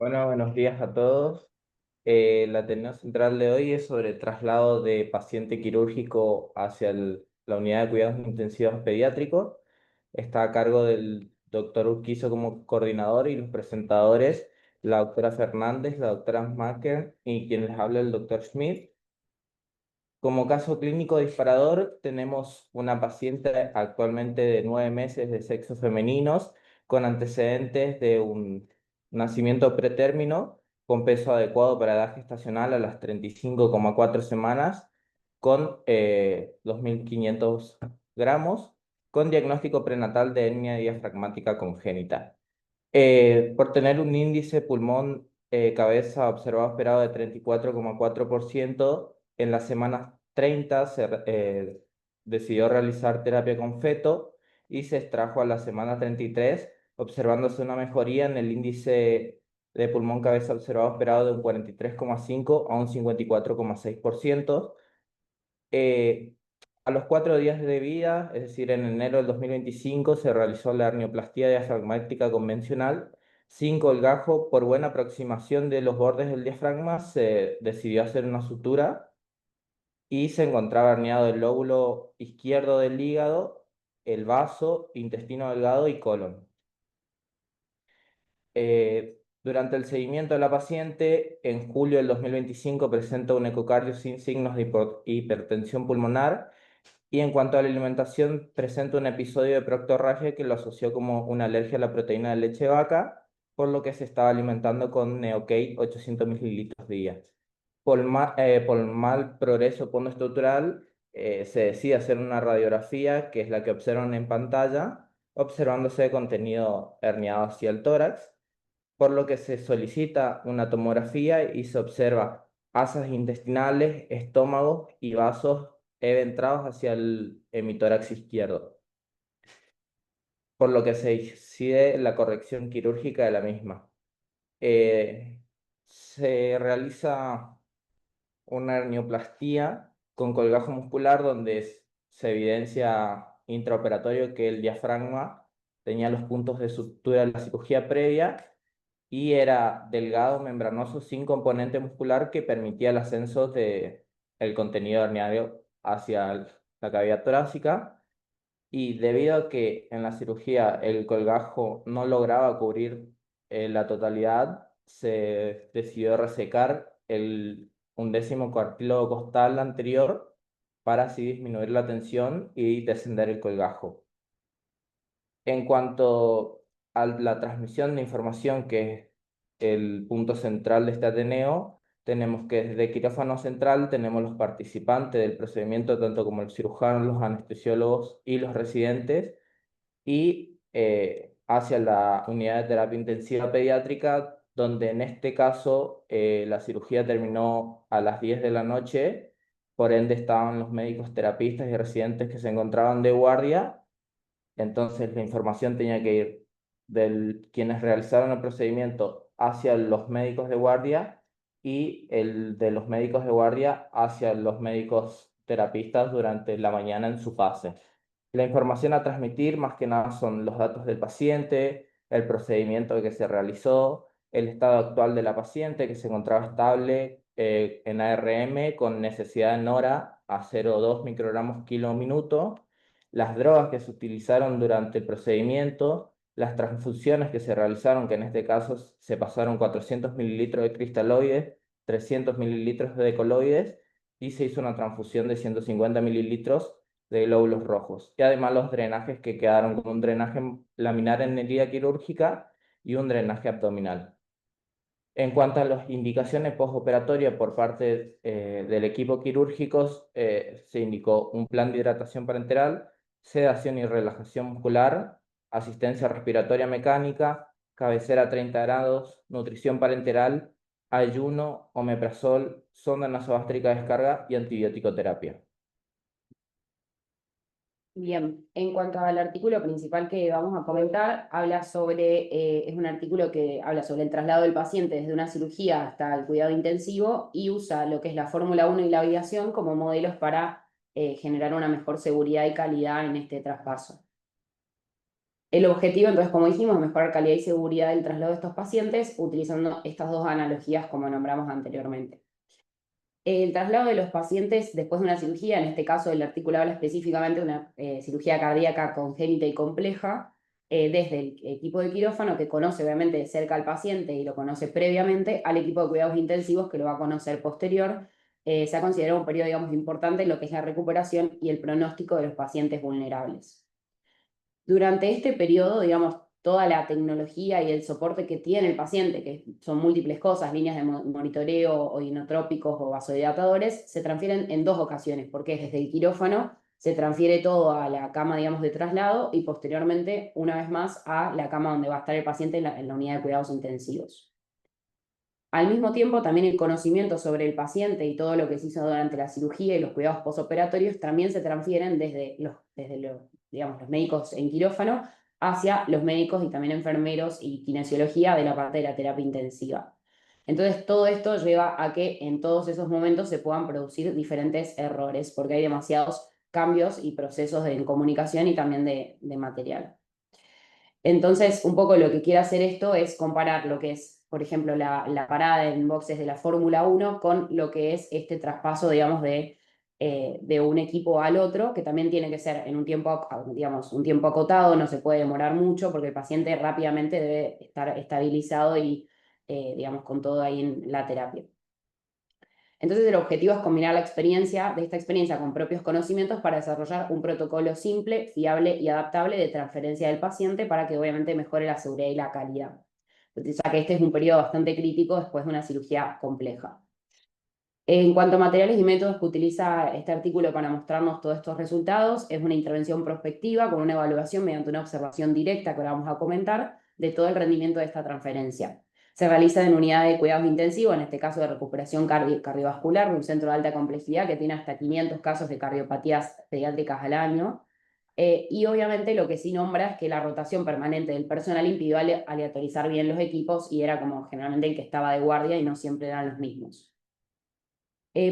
Bueno, buenos días a todos. La Ateneo Central de hoy es sobre traslado de paciente quirúrgico hacia la unidad de cuidados intensivos pediátricos. Está a cargo del doctor Urquizo como coordinador y los presentadores, la doctora Fernández, la doctora Macker y quien les habla el doctor Schmidt. Como caso clínico disparador, tenemos una paciente actualmente de 9 meses de sexo femeninos con antecedentes de un nacimiento pretérmino con peso adecuado para edad gestacional a las 35,4 semanas con 2.500 gramos con diagnóstico prenatal de hernia diafragmática congénita. Por tener un índice pulmón cabeza observado esperado de 34,4%, en las semanas 30 decidió realizar terapia con feto y se extrajo a la semana 33, observándose una mejoría en el índice de pulmón cabeza observado esperado de un 43,5 a un 54,6%. Eh, a los 4 días de vida, es decir, en enero del 2025, se realizó la hernioplastia diafragmática convencional sin colgajo. Por buena aproximación de los bordes del diafragma, se decidió hacer una sutura y se encontraba herniado el lóbulo izquierdo del hígado, el vaso, intestino delgado y colon. Durante el seguimiento de la paciente, en julio del 2025 presenta un ecocardio sin signos de hipertensión pulmonar. Y en cuanto a la alimentación, presenta un episodio de proctorragia que lo asoció como una alergia a la proteína de leche de vaca, por lo que se estaba alimentando con Neocate 800 mililitros día. Por mal progreso postestructural, se decide hacer una radiografía, que es la que observan en pantalla, observándose contenido herniado hacia el tórax, por lo que se solicita una tomografía y se observa asas intestinales, estómago y vasos eventrados hacia el hemitórax izquierdo, por lo que se decide la corrección quirúrgica de la misma. Se realiza una hernioplastia con colgajo muscular donde se evidencia intraoperatorio que el diafragma tenía los puntos de sutura de la cirugía previa y era delgado, membranoso, sin componente muscular que permitía el ascenso de el contenido herniario hacia la cavidad torácica. Y debido a que en la cirugía el colgajo no lograba cubrir la totalidad, se decidió resecar el undécimo cartílago costal anterior para así disminuir la tensión y descender el colgajo. En cuanto a la transmisión de información, que es el punto central de este Ateneo, tenemos que desde quirófano central tenemos los participantes del procedimiento, tanto como el cirujano, los anestesiólogos y los residentes, y hacia la unidad de terapia intensiva pediátrica, donde en este caso la cirugía terminó a las 10 de la noche, por ende estaban los médicos terapistas y residentes que se encontraban de guardia. Entonces la información tenía que ir de quienes realizaron el procedimiento hacia los médicos de guardia y el de los médicos de guardia hacia los médicos terapistas durante la mañana en su fase. La información a transmitir más que nada son los datos del paciente, el procedimiento que se realizó, el estado actual de la paciente que se encontraba estable en ARM con necesidad de NORA a 0,2 microgramos kilo minuto, las drogas que se utilizaron durante el procedimiento, las transfusiones que se realizaron, que en este caso se pasaron 400 mililitros de cristaloides, 300 mililitros de coloides y se hizo una transfusión de 150 mililitros de glóbulos rojos. Y además los drenajes que quedaron con un drenaje laminar en herida quirúrgica y un drenaje abdominal. En cuanto a las indicaciones postoperatorias por parte del equipo quirúrgico, se indicó un plan de hidratación parenteral, sedación y relajación muscular, asistencia respiratoria mecánica, cabecera a 30 grados, nutrición parenteral, ayuno, omeprazol, sonda nasogástrica de descarga y antibiótico terapia. Bien, en cuanto al artículo principal que vamos a comentar, habla sobre, es un artículo que habla sobre el traslado del paciente desde una cirugía hasta el cuidado intensivo y usa lo que es la Fórmula 1 y la aviación como modelos para generar una mejor seguridad y calidad en este traspaso. El objetivo, entonces, como dijimos, es mejorar calidad y seguridad del traslado de estos pacientes utilizando estas dos analogías como nombramos anteriormente. El traslado de los pacientes después de una cirugía, en este caso el artículo habla específicamente de una cirugía cardíaca congénita y compleja, desde el equipo de quirófano que conoce obviamente de cerca al paciente y lo conoce previamente, al equipo de cuidados intensivos que lo va a conocer posterior, se ha considerado un periodo, digamos, importante en lo que es la recuperación y el pronóstico de los pacientes vulnerables. Durante este periodo, digamos, toda la tecnología y el soporte que tiene el paciente, que son múltiples cosas, líneas de monitoreo o inotrópicos o vasodilatadores, se transfieren en dos ocasiones, porque desde el quirófano se transfiere todo a la cama, digamos, de traslado y posteriormente, una vez más, a la cama donde va a estar el paciente en la unidad de cuidados intensivos. Al mismo tiempo, también el conocimiento sobre el paciente y todo lo que se hizo durante la cirugía y los cuidados postoperatorios también se transfieren desde digamos, los médicos en quirófano hacia los médicos y también enfermeros y kinesiología de la parte de la terapia intensiva. Entonces, todo esto lleva a que en todos esos momentos se puedan producir diferentes errores, porque hay demasiados cambios y procesos de comunicación y también de material. Entonces, un poco lo que quiere hacer esto es comparar lo que es, por ejemplo, la parada en boxes de la Fórmula 1 con lo que es este traspaso, digamos, de un equipo al otro, que también tiene que ser en un tiempo, digamos, un tiempo acotado, no se puede demorar mucho porque el paciente rápidamente debe estar estabilizado y, digamos, con todo ahí en la terapia. Entonces el objetivo es combinar la experiencia de esta experiencia con propios conocimientos para desarrollar un protocolo simple, fiable y adaptable de transferencia del paciente para que obviamente mejore la seguridad y la calidad. Ya que este es un periodo bastante crítico después de una cirugía compleja. En cuanto a materiales y métodos que utiliza este artículo para mostrarnos todos estos resultados, es una intervención prospectiva con una evaluación mediante una observación directa que ahora vamos a comentar de todo el rendimiento de esta transferencia. Se realiza en unidades de cuidados intensivos, en este caso de recuperación cardiovascular, de un centro de alta complejidad que tiene hasta 500 casos de cardiopatías pediátricas al año. Y obviamente lo que sí nombra es que la rotación permanente del personal impidió aleatorizar bien los equipos y era como generalmente el que estaba de guardia y no siempre eran los mismos.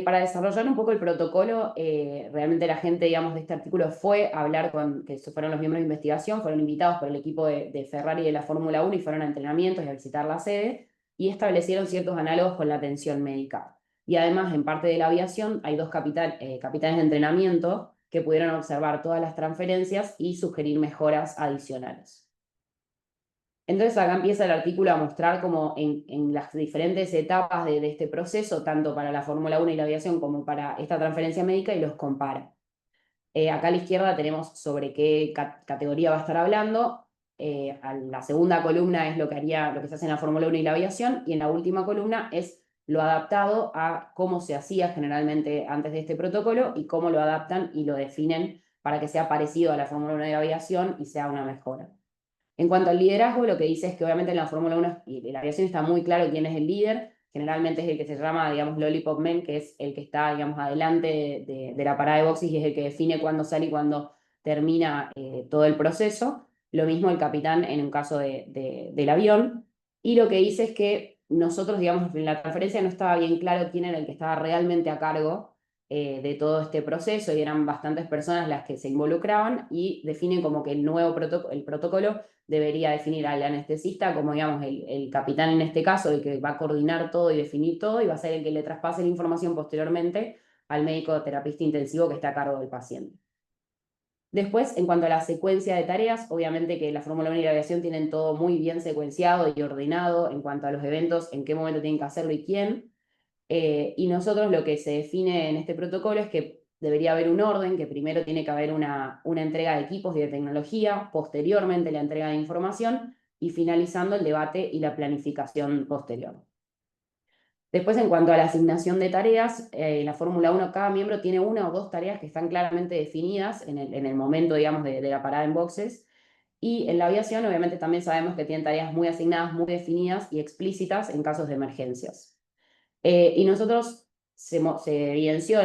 Para desarrollar un poco el protocolo, realmente la gente, digamos, de este artículo fue a hablar con, que fueron los miembros de investigación, fueron invitados por el equipo de Ferrari de la Fórmula 1 y fueron a entrenamientos y a visitar la sede y establecieron ciertos análogos con la atención médica. Y además, en parte de la aviación, hay dos capitanes de entrenamiento que pudieron observar todas las transferencias y sugerir mejoras adicionales. Entonces acá empieza el artículo a mostrar como en las diferentes etapas de este proceso, tanto para la Fórmula 1 y la aviación como para esta transferencia médica, y los compara. Acá a la izquierda tenemos sobre qué categoría va a estar hablando. La segunda columna es lo que se hace en la Fórmula 1 y la aviación, y en la última columna es lo adaptado a cómo se hacía generalmente antes de este protocolo y cómo lo adaptan y lo definen para que sea parecido a la Fórmula 1 y la aviación y sea una mejora. En cuanto al liderazgo, lo que dice es que obviamente en la Fórmula 1 y en la aviación está muy claro quién es el líder. Generalmente es el que se llama, digamos, Lollipop Man, que es el que está, digamos, adelante de la parada de boxes y es el que define cuándo sale y cuándo termina todo el proceso. Lo mismo el capitán en un caso del avión. Y lo que dice es que nosotros, digamos, en la transferencia no estaba bien claro quién era el que estaba realmente a cargo de todo este proceso y eran bastantes personas las que se involucraban y definen como que el nuevo el protocolo debería definir al anestesista como, digamos, el capitán en este caso, el que va a coordinar todo y definir todo, y va a ser el que le traspase la información posteriormente al médico terapista intensivo que está a cargo del paciente. Después, en cuanto a la secuencia de tareas, obviamente que la Fórmula 1 y la aviación tienen todo muy bien secuenciado y ordenado en cuanto a los eventos, en qué momento tienen que hacerlo y quién. Y nosotros lo que se define en este protocolo es que debería haber un orden, que primero tiene que haber una entrega de equipos y de tecnología, posteriormente la entrega de información y finalizando el debate y la planificación posterior. Después, en cuanto a la asignación de tareas, en la Fórmula 1 cada miembro tiene una o dos tareas que están claramente definidas en el momento, digamos, de la parada en boxes. Y en la aviación, obviamente, también sabemos que tienen tareas muy asignadas, muy definidas y explícitas en casos de emergencias. Y nosotros se evidenció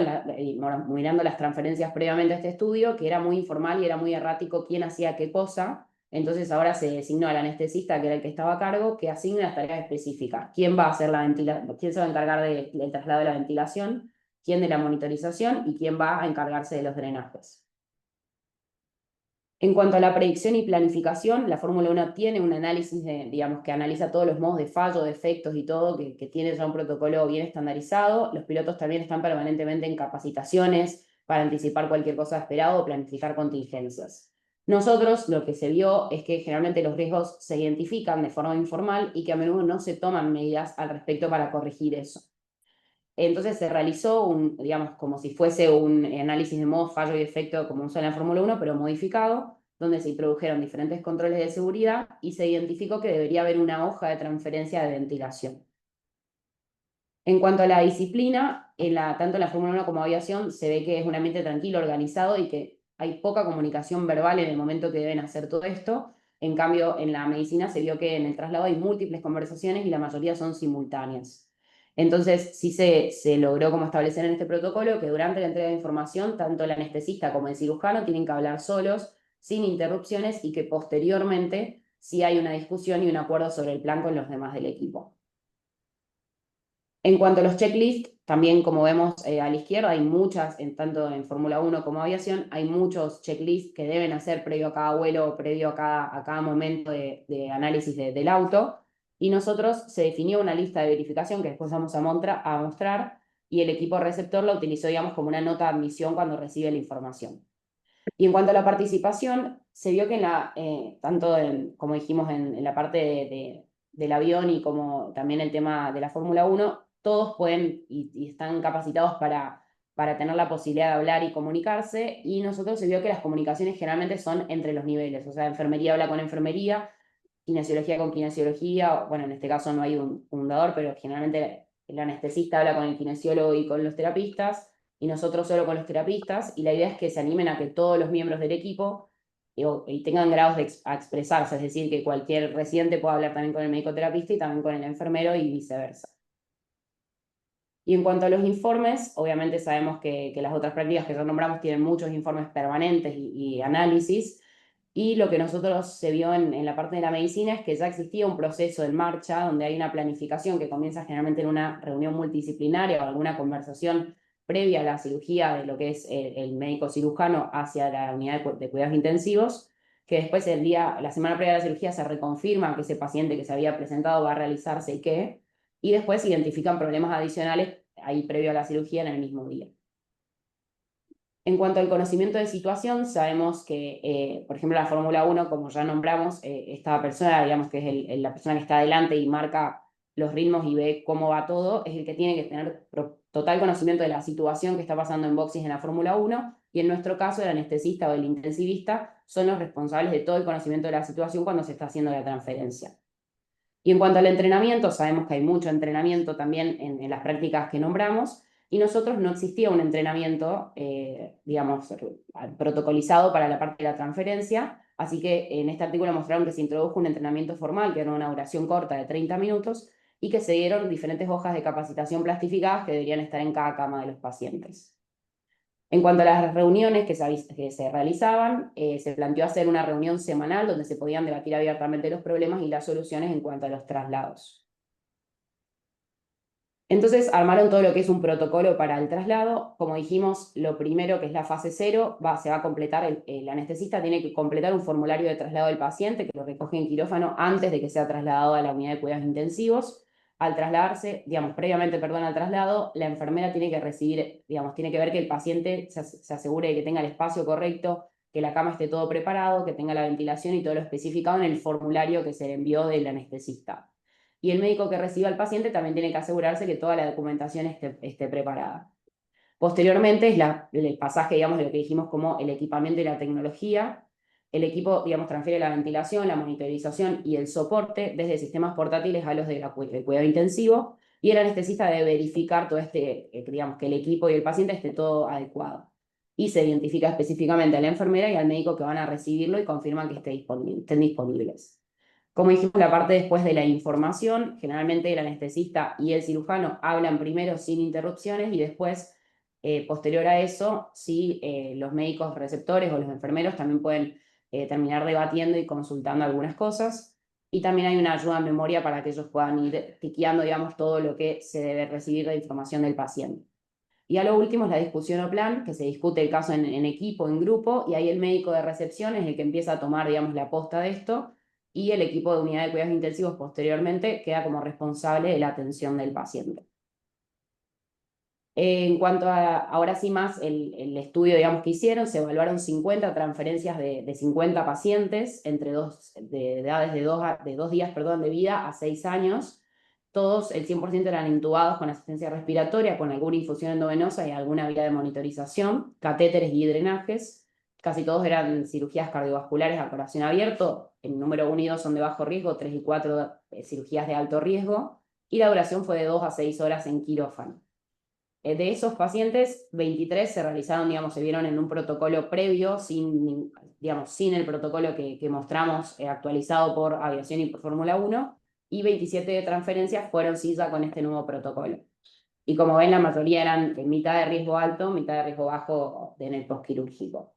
mirando las transferencias previamente a este estudio que era muy informal y era muy errático quién hacía qué cosa. Entonces ahora se designó al anestesista, que era el que estaba a cargo, que asigne las tareas específicas. ¿Quién va a hacer quién se va a encargar del traslado de la ventilación? ¿Quién de la monitorización? ¿Y quién va a encargarse de los drenajes? En cuanto a la predicción y planificación, la Fórmula 1 tiene un análisis digamos, que analiza todos los modos de fallo, defectos y todo, que tiene ya un protocolo bien estandarizado. Los pilotos también están permanentemente en capacitaciones para anticipar cualquier cosa esperada o planificar contingencias. Nosotros lo que se vio es que generalmente los riesgos se identifican de forma informal y que a menudo no se toman medidas al respecto para corregir eso. Entonces se realizó digamos, como si fuese un análisis de modo fallo y efecto como usa en la Fórmula 1, pero modificado, donde se introdujeron diferentes controles de seguridad y se identificó que debería haber una hoja de transferencia de ventilación. En cuanto a la disciplina, tanto en la Fórmula 1 como aviación, se ve que es un ambiente tranquilo, organizado y que hay poca comunicación verbal en el momento que deben hacer todo esto. En cambio, en la medicina se vio que en el traslado hay múltiples conversaciones y la mayoría son simultáneas. Entonces, sí se logró como establecer en este protocolo que durante la entrega de información, tanto el anestesista como el cirujano tienen que hablar solos, sin interrupciones, y que posteriormente sí hay una discusión y un acuerdo sobre el plan con los demás del equipo. En cuanto a los checklists, también como vemos a la izquierda, hay muchas, tanto en Fórmula 1 como aviación, hay muchos checklists que deben hacer previo a cada vuelo, previo a cada momento de análisis del auto. Y nosotros se definió una lista de verificación que después vamos a mostrar, y el equipo receptor la utilizó, digamos, como una nota de admisión cuando recibe la información. Y en cuanto a la participación, se vio que tanto como dijimos en la parte del avión y como también el tema de la Fórmula 1, todos pueden y están capacitados para tener la posibilidad de hablar y comunicarse, y nosotros se vio que las comunicaciones generalmente son entre los niveles, o sea, enfermería habla con enfermería, kinesiología con kinesiología, bueno, en este caso no hay un dador, pero generalmente el anestesista habla con el kinesiólogo y con los terapistas, y nosotros solo con los terapistas, y la idea es que se animen a que todos los miembros del equipo y tengan grados a expresarse, es decir, que cualquier residente pueda hablar también con el médico terapista y también con el enfermero y viceversa. Y en cuanto a los informes, obviamente sabemos que las otras prácticas que ya nombramos tienen muchos informes permanentes y análisis, y lo que nosotros se vio en la parte de la medicina es que ya existía un proceso en marcha donde hay una planificación que comienza generalmente en una reunión multidisciplinaria o alguna conversación previa a la cirugía de lo que es el médico cirujano hacia la unidad de cuidados intensivos, que después la semana previa a la cirugía se reconfirma que ese paciente que se había presentado va a realizarse y después se identifican problemas adicionales ahí previo a la cirugía en el mismo día. En cuanto al conocimiento de situación, sabemos que, por ejemplo, la Fórmula 1, como ya nombramos, esta persona, digamos que es la persona que está adelante y marca los ritmos y ve cómo va todo, es el que tiene que tener total conocimiento de la situación que está pasando en boxes en la Fórmula 1, y en nuestro caso el anestesista o el intensivista son los responsables de todo el conocimiento de la situación cuando se está haciendo la transferencia. Y en cuanto al entrenamiento, sabemos que hay mucho entrenamiento también en las prácticas que nombramos, y nosotros no existía un entrenamiento, digamos, protocolizado para la parte de la transferencia, así que en este artículo mostraron que se introdujo un entrenamiento formal, que era una duración corta de 30 minutos, y que se dieron diferentes hojas de capacitación plastificadas que deberían estar en cada cama de los pacientes. En cuanto a las reuniones que se realizaban, se planteó hacer una reunión semanal donde se podían debatir abiertamente los problemas y las soluciones en cuanto a los traslados. Entonces armaron todo lo que es un protocolo para el traslado. Como dijimos, lo primero, que es la fase 0, se va a completar, el anestesista tiene que completar un formulario de traslado del paciente que lo recoge en quirófano antes de que sea trasladado a la unidad de cuidados intensivos. Al trasladarse, digamos, previamente, perdón, al traslado, la enfermera tiene que recibir, digamos, tiene que ver que el paciente se asegure de que tenga el espacio correcto, que la cama esté todo preparado, que tenga la ventilación y todo lo especificado en el formulario que se le envió del anestesista. Y el médico que reciba al paciente también tiene que asegurarse que toda la documentación esté preparada. Posteriormente es el pasaje, digamos, de lo que dijimos como el equipamiento y la tecnología. El equipo, digamos, transfiere la ventilación, la monitorización y el soporte desde sistemas portátiles a los del cuidado intensivo, y el anestesista debe verificar todo digamos, que el equipo y el paciente esté todo adecuado. Y se identifica específicamente a la enfermera y al médico que van a recibirlo y confirman que estén disponibles. Como dijimos, la parte después de la información, generalmente el anestesista y el cirujano hablan primero sin interrupciones, y después, posterior a eso, sí, los médicos receptores o los enfermeros también pueden terminar debatiendo y consultando algunas cosas. Y también hay una ayuda en memoria para que ellos puedan ir tiqueando, digamos, todo lo que se debe recibir de información del paciente. Y a lo último es la discusión o plan, que se discute el caso en equipo, en grupo, y ahí el médico de recepción es el que empieza a tomar, digamos, la posta de esto, y el equipo de unidad de cuidados intensivos posteriormente queda como responsable de la atención del paciente. En cuanto a, ahora sí más, el estudio, digamos, que hicieron, se evaluaron 50 transferencias de 50 pacientes entre de edades de 2 días, perdón, de vida a 6 años. Todos, el 100% eran intubados con asistencia respiratoria, con alguna infusión endovenosa y alguna vía de monitorización, catéteres y drenajes. Casi todos eran cirugías cardiovasculares a corazón abierto. El número 1 y 2 son de bajo riesgo, 3 y 4 cirugías de alto riesgo. Y la duración fue de 2 a 6 horas en quirófano. De esos pacientes, 23 se realizaron, digamos, se vieron en un protocolo previo, digamos, sin el protocolo que mostramos actualizado por Aviación y por Fórmula 1, y 27 transferencias fueron sí ya con este nuevo protocolo. Y como ven, la mayoría eran de mitad de riesgo alto, mitad de riesgo bajo en el postquirúrgico.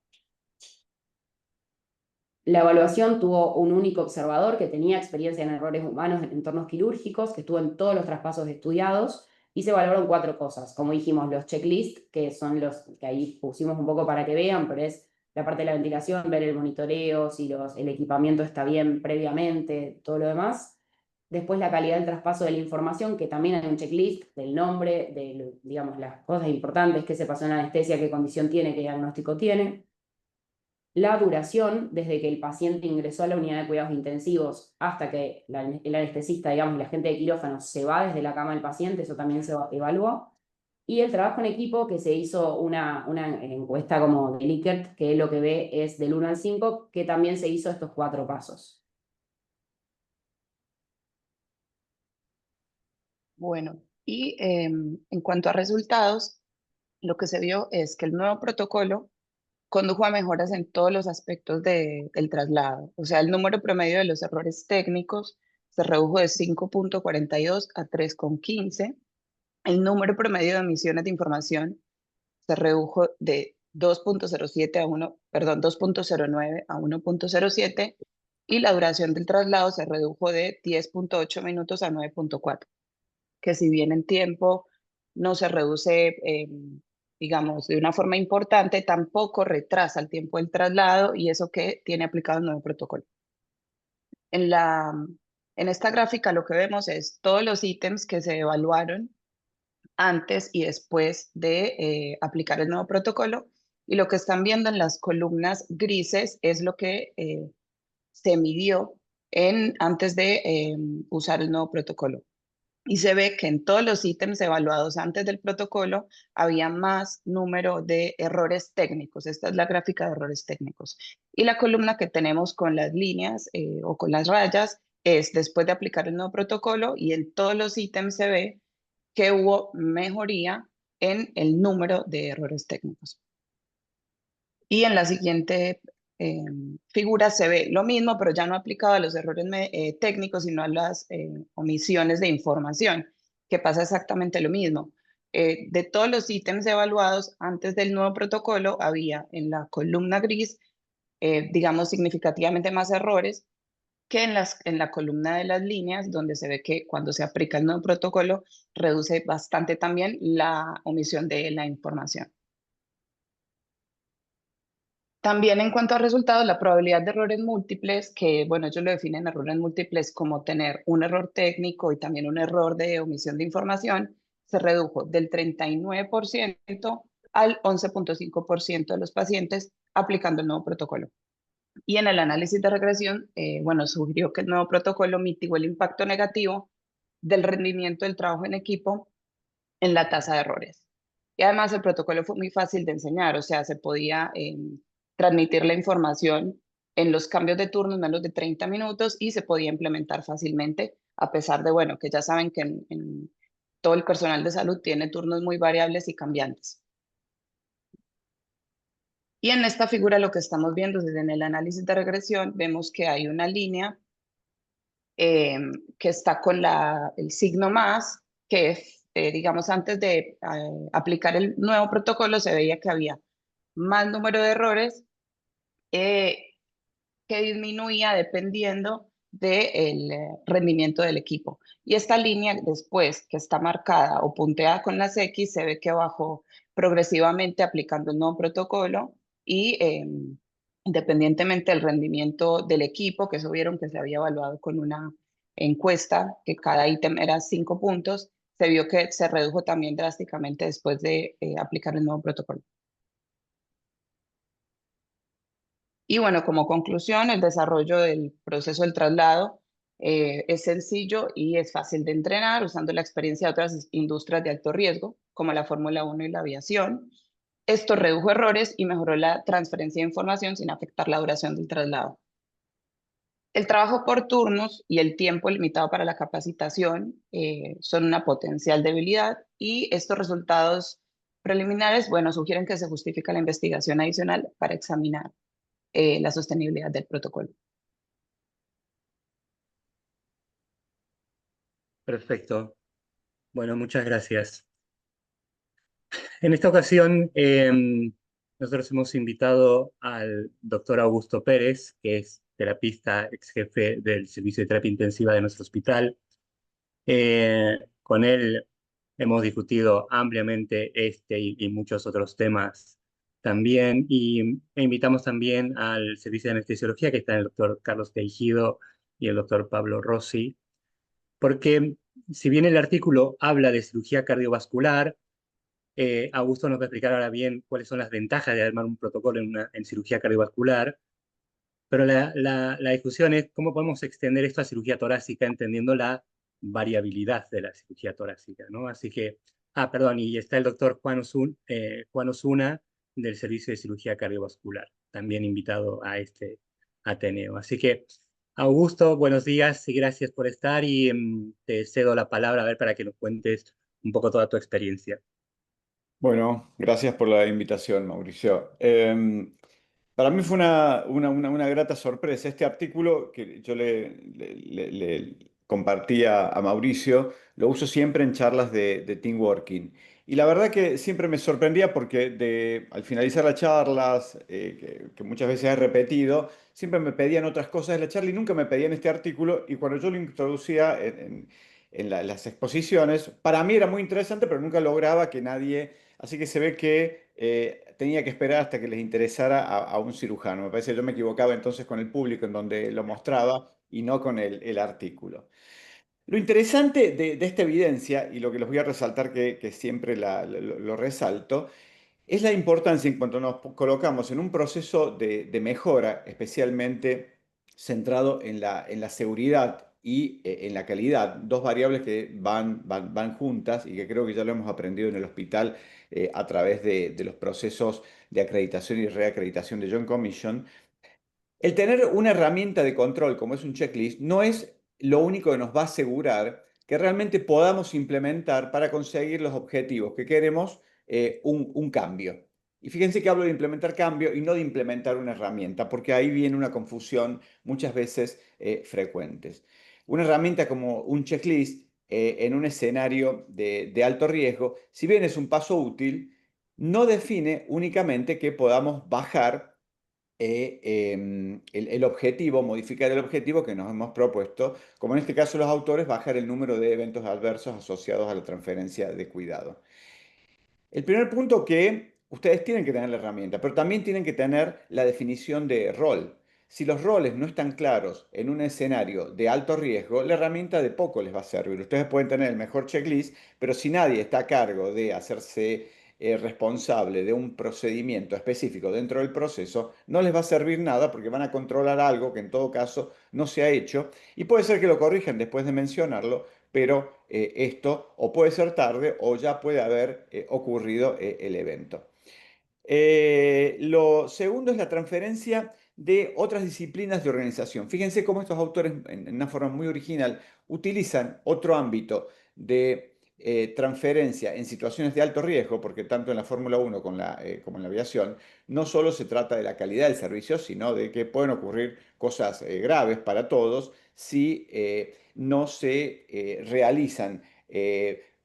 La evaluación tuvo un único observador que tenía experiencia en errores humanos en entornos quirúrgicos, que estuvo en todos los traspasos estudiados, y se evaluaron 4 cosas. Como dijimos, los checklists, que son los que ahí pusimos un poco para que vean, pero es la parte de la ventilación, ver el monitoreo, si el equipamiento está bien previamente, todo lo demás. Después la calidad del traspaso de la información, que también hay un checklist del nombre, de, digamos, las cosas importantes, qué se pasó en la anestesia, qué condición tiene, qué diagnóstico tiene. La duración, desde que el paciente ingresó a la unidad de cuidados intensivos hasta que el anestesista, digamos, la gente de quirófano se va desde la cama del paciente, eso también se evaluó. Y el trabajo en equipo, que se hizo una encuesta como de Likert, que lo que ve es del 1 al 5, que también se hizo estos 4 pasos. Bueno, y en cuanto a resultados, lo que se vio es que el nuevo protocolo condujo a mejoras en todos los aspectos del traslado. O sea, el número promedio de los errores técnicos se redujo de 5,42 a 3,15. El número promedio de emisiones de información se redujo de 2,07 a 1, perdón, 2,09 a 1,07, y la duración del traslado se redujo de 10,8 minutos a 9,4, que si bien en tiempo no se reduce, digamos, de una forma importante, tampoco retrasa el tiempo del traslado, y eso que tiene aplicado el nuevo protocolo. En en esta gráfica lo que vemos es todos los ítems que se evaluaron antes y después de aplicar el nuevo protocolo, y lo que están viendo en las columnas grises es lo que se midió antes de usar el nuevo protocolo. Y se ve que en todos los ítems evaluados antes del protocolo había más número de errores técnicos. Esta es la gráfica de errores técnicos. Y la columna que tenemos con las líneas o con las rayas es después de aplicar el nuevo protocolo, y en todos los ítems se ve que hubo mejoría en el número de errores técnicos. Y en la siguiente figura se ve lo mismo, pero ya no aplicado a los errores técnicos, sino a las omisiones de información, que pasa exactamente lo mismo. De todos los ítems evaluados antes del nuevo protocolo, había en la columna gris, digamos, significativamente más errores que en la columna de las líneas, donde se ve que cuando se aplica el nuevo protocolo, reduce bastante también la omisión de la información. También en cuanto a resultados, la probabilidad de errores múltiples, que bueno, ellos lo definen errores múltiples como tener un error técnico y también un error de omisión de información, se redujo del 39% al 11,5% de los pacientes aplicando el nuevo protocolo. Y en el análisis de regresión, bueno, sugirió que el nuevo protocolo mitigó el impacto negativo del rendimiento del trabajo en equipo en la tasa de errores. Y además el protocolo fue muy fácil de enseñar, o sea, se podía transmitir la información en los cambios de turno en menos de 30 minutos, y se podía implementar fácilmente, a pesar de, bueno, que ya saben que en todo el personal de salud tiene turnos muy variables y cambiantes. Y en esta figura lo que estamos viendo es en el análisis de regresión, vemos que hay una línea que está con el signo más, que es, digamos, antes de aplicar el nuevo protocolo se veía que había más número de errores, que disminuía dependiendo del rendimiento del equipo. Y esta línea después, que está marcada o punteada con las X, se ve que bajó progresivamente aplicando el nuevo protocolo y independientemente del rendimiento del equipo, que eso vieron que se había evaluado con una encuesta, que cada ítem era 5 puntos, se vio que se redujo también drásticamente después de aplicar el nuevo protocolo. Y bueno, como conclusión, el desarrollo del proceso del traslado es sencillo y es fácil de entrenar usando la experiencia de otras industrias de alto riesgo, como la Fórmula 1 y la aviación. Esto redujo errores y mejoró la transferencia de información sin afectar la duración del traslado. El trabajo por turnos y el tiempo limitado para la capacitación son una potencial debilidad y estos resultados preliminares, bueno, sugieren que se justifica la investigación adicional para examinar la sostenibilidad del protocolo. Perfecto. Bueno, muchas gracias. En esta ocasión, nosotros hemos invitado al doctor Augusto Pérez, que es terapista ex jefe del Servicio de Terapia Intensiva de nuestro hospital. Con él hemos discutido ampliamente este y muchos otros temas también. E invitamos también al Servicio de Anestesiología, que está el doctor Carlos Teijido y el doctor Pablo Rossi, porque si bien el artículo habla de cirugía cardiovascular, Augusto nos va a explicar ahora bien cuáles son las ventajas de armar un protocolo en cirugía cardiovascular, pero la discusión es cómo podemos extender esto a cirugía torácica entendiendo la variabilidad de la cirugía torácica, ¿no? Así que, perdón, y está el doctor Juan Osuna del Servicio de Cirugía Cardiovascular, también invitado a este Ateneo. Así que, Augusto, buenos días y gracias por estar y te cedo la palabra a ver para que nos cuentes un poco toda tu experiencia. Bueno, gracias por la invitación, Mauricio. Para mí fue una grata sorpresa. Este artículo que yo le compartí a Mauricio, lo uso siempre en charlas de team working. Y la verdad que siempre me sorprendía porque al finalizar las charlas, que muchas veces he repetido, siempre me pedían otras cosas de la charla y nunca me pedían este artículo. Y cuando yo lo introducía en las exposiciones, para mí era muy interesante, pero nunca lograba que nadie. Así que se ve que tenía que esperar hasta que les interesara a un cirujano. Me parece que yo me equivocaba entonces con el público en donde lo mostraba y no con el artículo. Lo interesante de esta evidencia, y lo que les voy a resaltar que siempre lo resalto, es la importancia en cuanto nos colocamos en un proceso de mejora, especialmente centrado en la seguridad y en la calidad, dos variables que van juntas y que creo que ya lo hemos aprendido en el hospital a través de los procesos de acreditación y reacreditación de John Commission. El tener una herramienta de control como es un checklist no es lo único que nos va a asegurar que realmente podamos implementar para conseguir los objetivos que queremos un cambio. Y fíjense que hablo de implementar cambio y no de implementar una herramienta, porque ahí viene una confusión muchas veces frecuentes. Una herramienta como un checklist en un escenario de alto riesgo, si bien es un paso útil, no define únicamente que podamos bajar el objetivo, modificar el objetivo que nos hemos propuesto, como en este caso los autores, bajar el número de eventos adversos asociados a la transferencia de cuidado. El primer punto que ustedes tienen que tener la herramienta, pero también tienen que tener la definición de rol. Si los roles no están claros en un escenario de alto riesgo, la herramienta de poco les va a servir. Ustedes pueden tener el mejor checklist, pero si nadie está a cargo de hacerse responsable de un procedimiento específico dentro del proceso, no les va a servir nada porque van a controlar algo que en todo caso no se ha hecho y puede ser que lo corrijan después de mencionarlo, pero esto o puede ser tarde o ya puede haber ocurrido el evento. Lo segundo es la transferencia de otras disciplinas de organización. Fíjense cómo estos autores, en una forma muy original, utilizan otro ámbito de transferencia en situaciones de alto riesgo, porque tanto en la Fórmula 1 como en la aviación, no solo se trata de la calidad del servicio, sino de que pueden ocurrir cosas graves para todos si no se realizan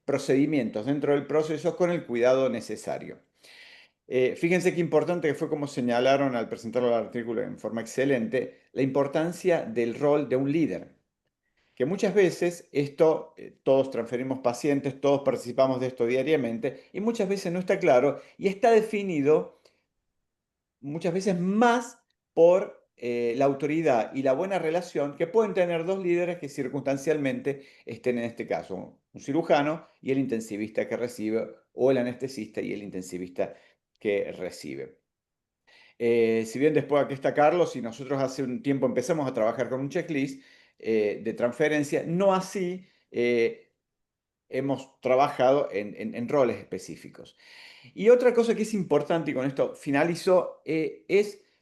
procedimientos dentro del proceso con el cuidado necesario. Fíjense qué importante que fue como señalaron al presentar el artículo en forma excelente, la importancia del rol de un líder. Que muchas veces esto, todos transferimos pacientes, todos participamos de esto diariamente y muchas veces no está claro y está definido muchas veces más por la autoridad y la buena relación que pueden tener dos líderes que circunstancialmente estén en este caso, un cirujano y el intensivista que recibe, o el anestesista y el intensivista que recibe. Si bien después aquí está Carlos y nosotros hace un tiempo empezamos a trabajar con un checklist de transferencia, no así hemos trabajado en roles específicos. Y otra cosa que es importante, y con esto finalizo,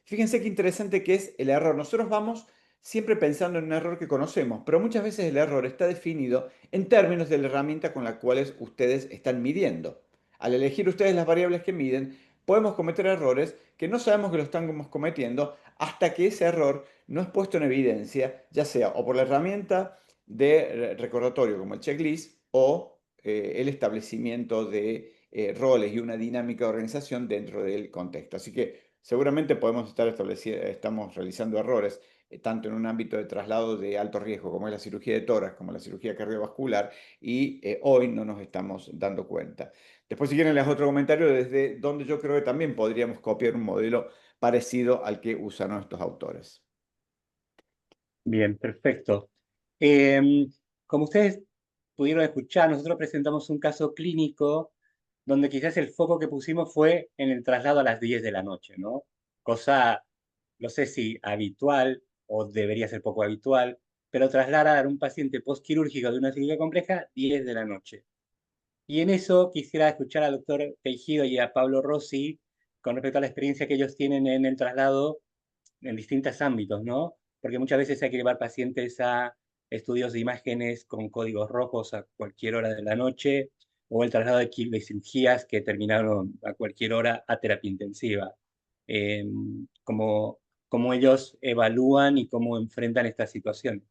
fíjense qué interesante que es el error. Nosotros vamos siempre pensando en un error que conocemos, pero muchas veces el error está definido en términos de la herramienta con la cual ustedes están midiendo. Al elegir ustedes las variables que miden, podemos cometer errores que no sabemos que lo estamos cometiendo hasta que ese error no es puesto en evidencia, ya sea o por la herramienta de recordatorio como el checklist o el establecimiento de roles y una dinámica de organización dentro del contexto. Así que seguramente podemos estamos realizando errores tanto en un ámbito de traslado de alto riesgo como es la cirugía de tórax, como la cirugía cardiovascular, y hoy no nos estamos dando cuenta. Después, si quieren, les otro comentario desde donde yo creo que también podríamos copiar un modelo parecido al que usan estos autores. Bien, perfecto. Em, Como ustedes pudieron escuchar, nosotros presentamos un caso clínico donde quizás el foco que pusimos fue en el traslado a las 10 de la noche, ¿no? Cosa, no sé si habitual o debería ser poco habitual, pero trasladar a un paciente postquirúrgico de una cirugía compleja 10 de la noche. Y en eso quisiera escuchar al doctor Teijido y a Pablo Rossi con respecto a la experiencia que ellos tienen en el traslado en distintos ámbitos, ¿no? Porque muchas veces hay que llevar pacientes a estudios de imágenes con códigos rojos a cualquier hora de la noche, o el traslado de cirugías que terminaron a cualquier hora a terapia intensiva. Eh, cómo, cómo ellos evalúan y cómo enfrentan esta situación.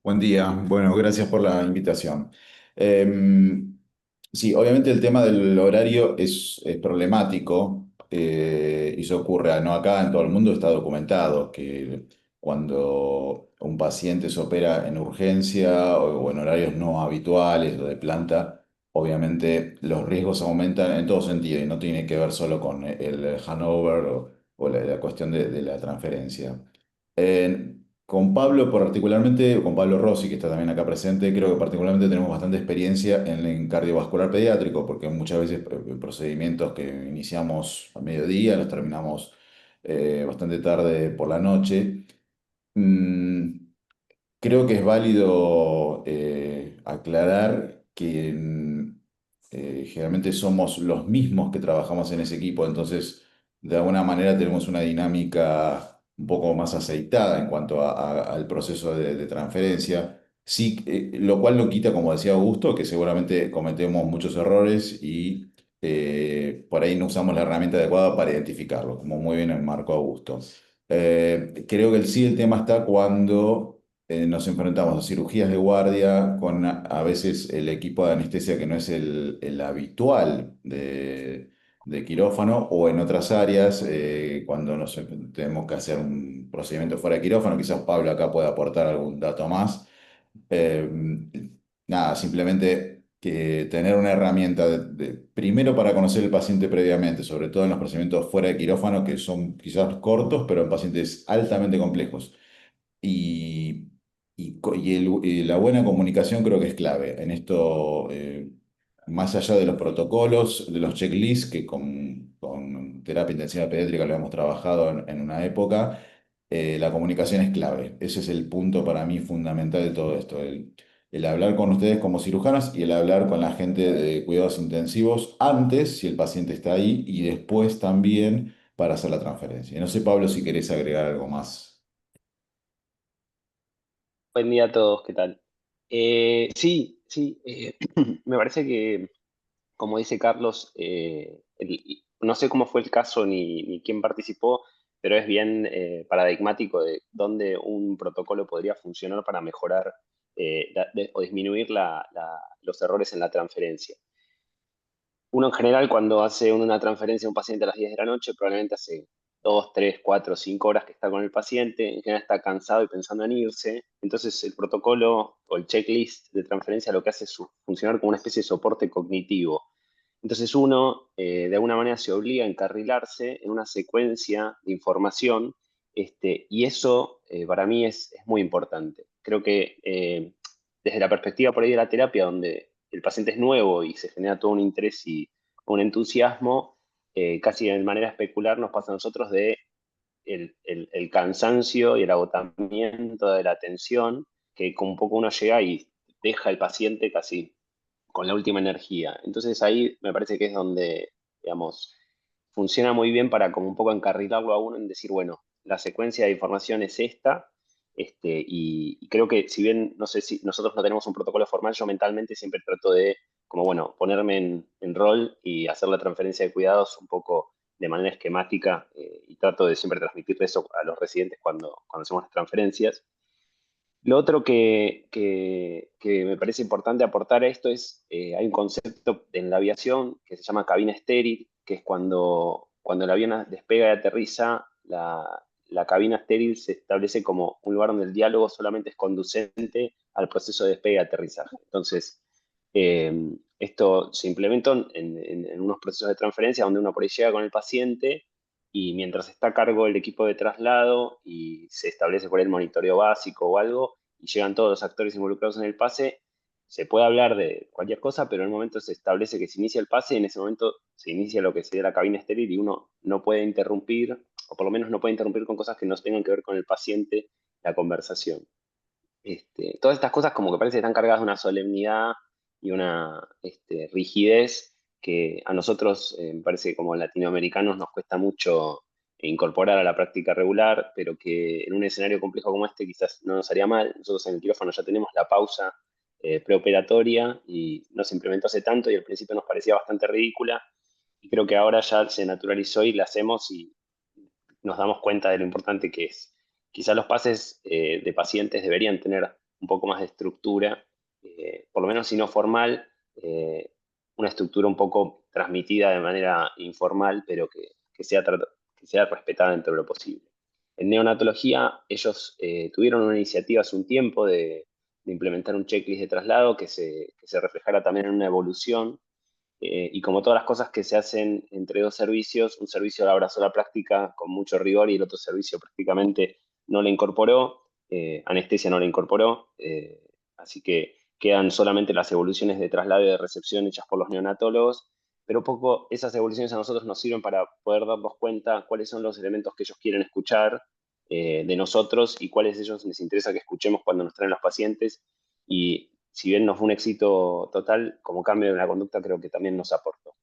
Buen día, bueno, gracias por la invitación. Sí, obviamente el tema del horario es problemático y eso ocurre, no acá, en todo el mundo está documentado que cuando un paciente se opera en urgencia o en horarios no habituales o de planta, obviamente los riesgos aumentan en todo sentido y no tiene que ver solo con el handover o la cuestión de la transferencia. Con Pablo particularmente, con Pablo Rossi, que está también acá presente, creo que particularmente tenemos bastante experiencia en cardiovascular pediátrico, porque muchas veces procedimientos que iniciamos a mediodía los terminamos bastante tarde por la noche. Mm, Creo que es válido aclarar que generalmente somos los mismos que trabajamos en ese equipo, entonces de alguna manera tenemos una dinámica un poco más aceitada en cuanto al proceso de transferencia. Sí, lo cual no quita, como decía Augusto, que seguramente cometemos muchos errores y por ahí no usamos la herramienta adecuada para identificarlo, como muy bien enmarcó Augusto. Creo que el tema está cuando nos enfrentamos a cirugías de guardia con a veces el equipo de anestesia que no es el habitual de quirófano o en otras áreas cuando tenemos que hacer un procedimiento fuera de quirófano. Quizás Pablo acá pueda aportar algún dato más. Eh, Nada, simplemente que tener una herramienta primero para conocer el paciente previamente, sobre todo en los procedimientos fuera de quirófano que son quizás cortos, pero en pacientes altamente complejos y, y la buena comunicación creo que es clave en esto, más allá de los protocolos, de los checklists, que con terapia intensiva pediátrica lo hemos trabajado en una época, la comunicación es clave. Ese es el punto para mí fundamental de todo esto, el hablar con ustedes como cirujanos y el hablar con la gente de cuidados intensivos antes, si el paciente está ahí, y después también para hacer la transferencia. Y no sé, Pablo, si querés agregar algo más. Buen día a todos, ¿qué tal? Sí, sí, me parece que, como dice Carlos, no sé cómo fue el caso ni quién participó, pero es bien paradigmático de dónde un protocolo podría funcionar para mejorar o disminuir los errores en la transferencia. Uno en general cuando hace una transferencia a un paciente a las 10 de la noche, probablemente hace 2, 3, 4, 5 horas que está con el paciente, en general está cansado y pensando en irse. Entonces el protocolo o el checklist de transferencia lo que hace es funcionar como una especie de soporte cognitivo. Entonces uno de alguna manera se obliga a encarrilarse en una secuencia de información, y eso para mí es muy importante. Creo que desde la perspectiva por ahí de la terapia, donde el paciente es nuevo y se genera todo un interés y un entusiasmo, casi de manera especular nos pasa a nosotros de el cansancio y el agotamiento de la atención, que con un poco uno llega y deja al paciente casi con la última energía. Entonces ahí me parece que es donde, digamos, funciona muy bien para como un poco encarrilarlo a uno en decir, bueno, la secuencia de información es esta, y creo que si bien, no sé si nosotros no tenemos un protocolo formal, yo mentalmente siempre trato de, como bueno, ponerme en rol y hacer la transferencia de cuidados un poco de manera esquemática, y trato de siempre transmitir eso a los residentes cuando hacemos las transferencias. Lo otro que me parece importante aportar a esto es, hay un concepto en la aviación que se llama cabina estéril, que es cuando el avión despega y aterriza, la cabina estéril se establece como un lugar donde el diálogo solamente es conducente al proceso de despegue y aterrizaje. Entonces, esto se implementó en unos procesos de transferencia donde uno por ahí llega con el paciente y mientras está a cargo el equipo de traslado y se establece por ahí el monitoreo básico o algo, y llegan todos los actores involucrados en el pase, se puede hablar de cualquier cosa, pero en el momento se establece que se inicia el pase y en ese momento se inicia lo que sería la cabina estéril y uno no puede interrumpir, o por lo menos no puede interrumpir con cosas que no tengan que ver con el paciente, la conversación. Todas estas cosas como que parece que están cargadas de una solemnidad y una rigidez que a nosotros, me parece que como latinoamericanos nos cuesta mucho incorporar a la práctica regular, pero que en un escenario complejo como este quizás no nos haría mal. Nosotros en el quirófano ya tenemos la pausa preoperatoria y no se implementó hace tanto y al principio nos parecía bastante ridícula y creo que ahora ya se naturalizó y la hacemos y nos damos cuenta de lo importante que es. Quizá los pases de pacientes deberían tener un poco más de estructura, por lo menos si no formal, una estructura un poco transmitida de manera informal, pero que sea respetada dentro de lo posible. En neonatología, ellos tuvieron una iniciativa hace un tiempo de implementar un checklist de traslado que se reflejara también en una evolución, y como todas las cosas que se hacen entre dos servicios, un servicio la abrazó la práctica con mucho rigor y el otro servicio prácticamente no la incorporó, anestesia no la incorporó, así que quedan solamente las evoluciones de traslado y de recepción hechas por los neonatólogos, pero poco esas evoluciones a nosotros nos sirven para poder darnos cuenta cuáles son los elementos que ellos quieren escuchar de nosotros y cuáles de ellos les interesa que escuchemos cuando nos traen los pacientes. Y si bien no fue un éxito total, como cambio de la conducta creo que también nos aportó.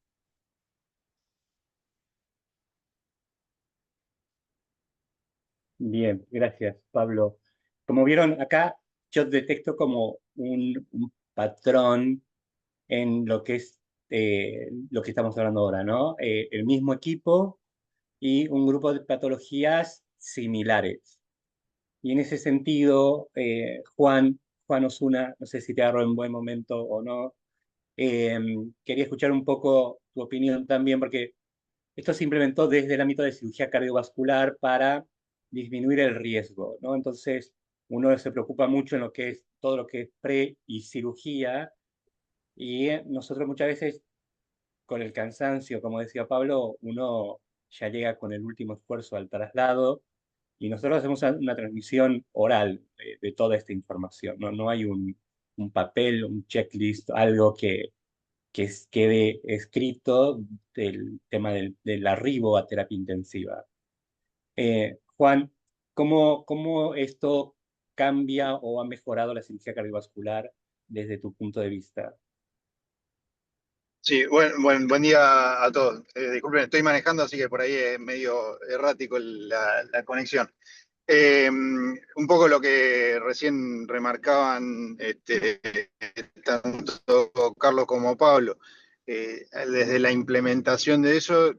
Bien, gracias, Pablo. Como vieron acá, yo detecto como un patrón en lo que es lo que estamos hablando ahora, ¿no? El mismo equipo y un grupo de patologías similares. Y en ese sentido, Juan Osuna, no sé si te agarro en buen momento o no, eh, quería escuchar un poco tu opinión también, porque esto se implementó desde el ámbito de cirugía cardiovascular para disminuir el riesgo, ¿no? Entonces, uno se preocupa mucho en lo que es todo lo que es pre y cirugía, y nosotros muchas veces con el cansancio, como decía Pablo, uno ya llega con el último esfuerzo al traslado y nosotros hacemos una transmisión oral de toda esta información, ¿no? No hay un papel, un checklist, algo que quede escrito del tema del arribo a terapia intensiva. Juan, ¿cómo esto cambia o ha mejorado la cirugía cardiovascular desde tu punto de vista? Sí, buen día a todos. Disculpen, estoy manejando, así que por ahí es medio errático la conexión. Un poco lo que recién remarcaban tanto Carlos como Pablo, desde la implementación de eso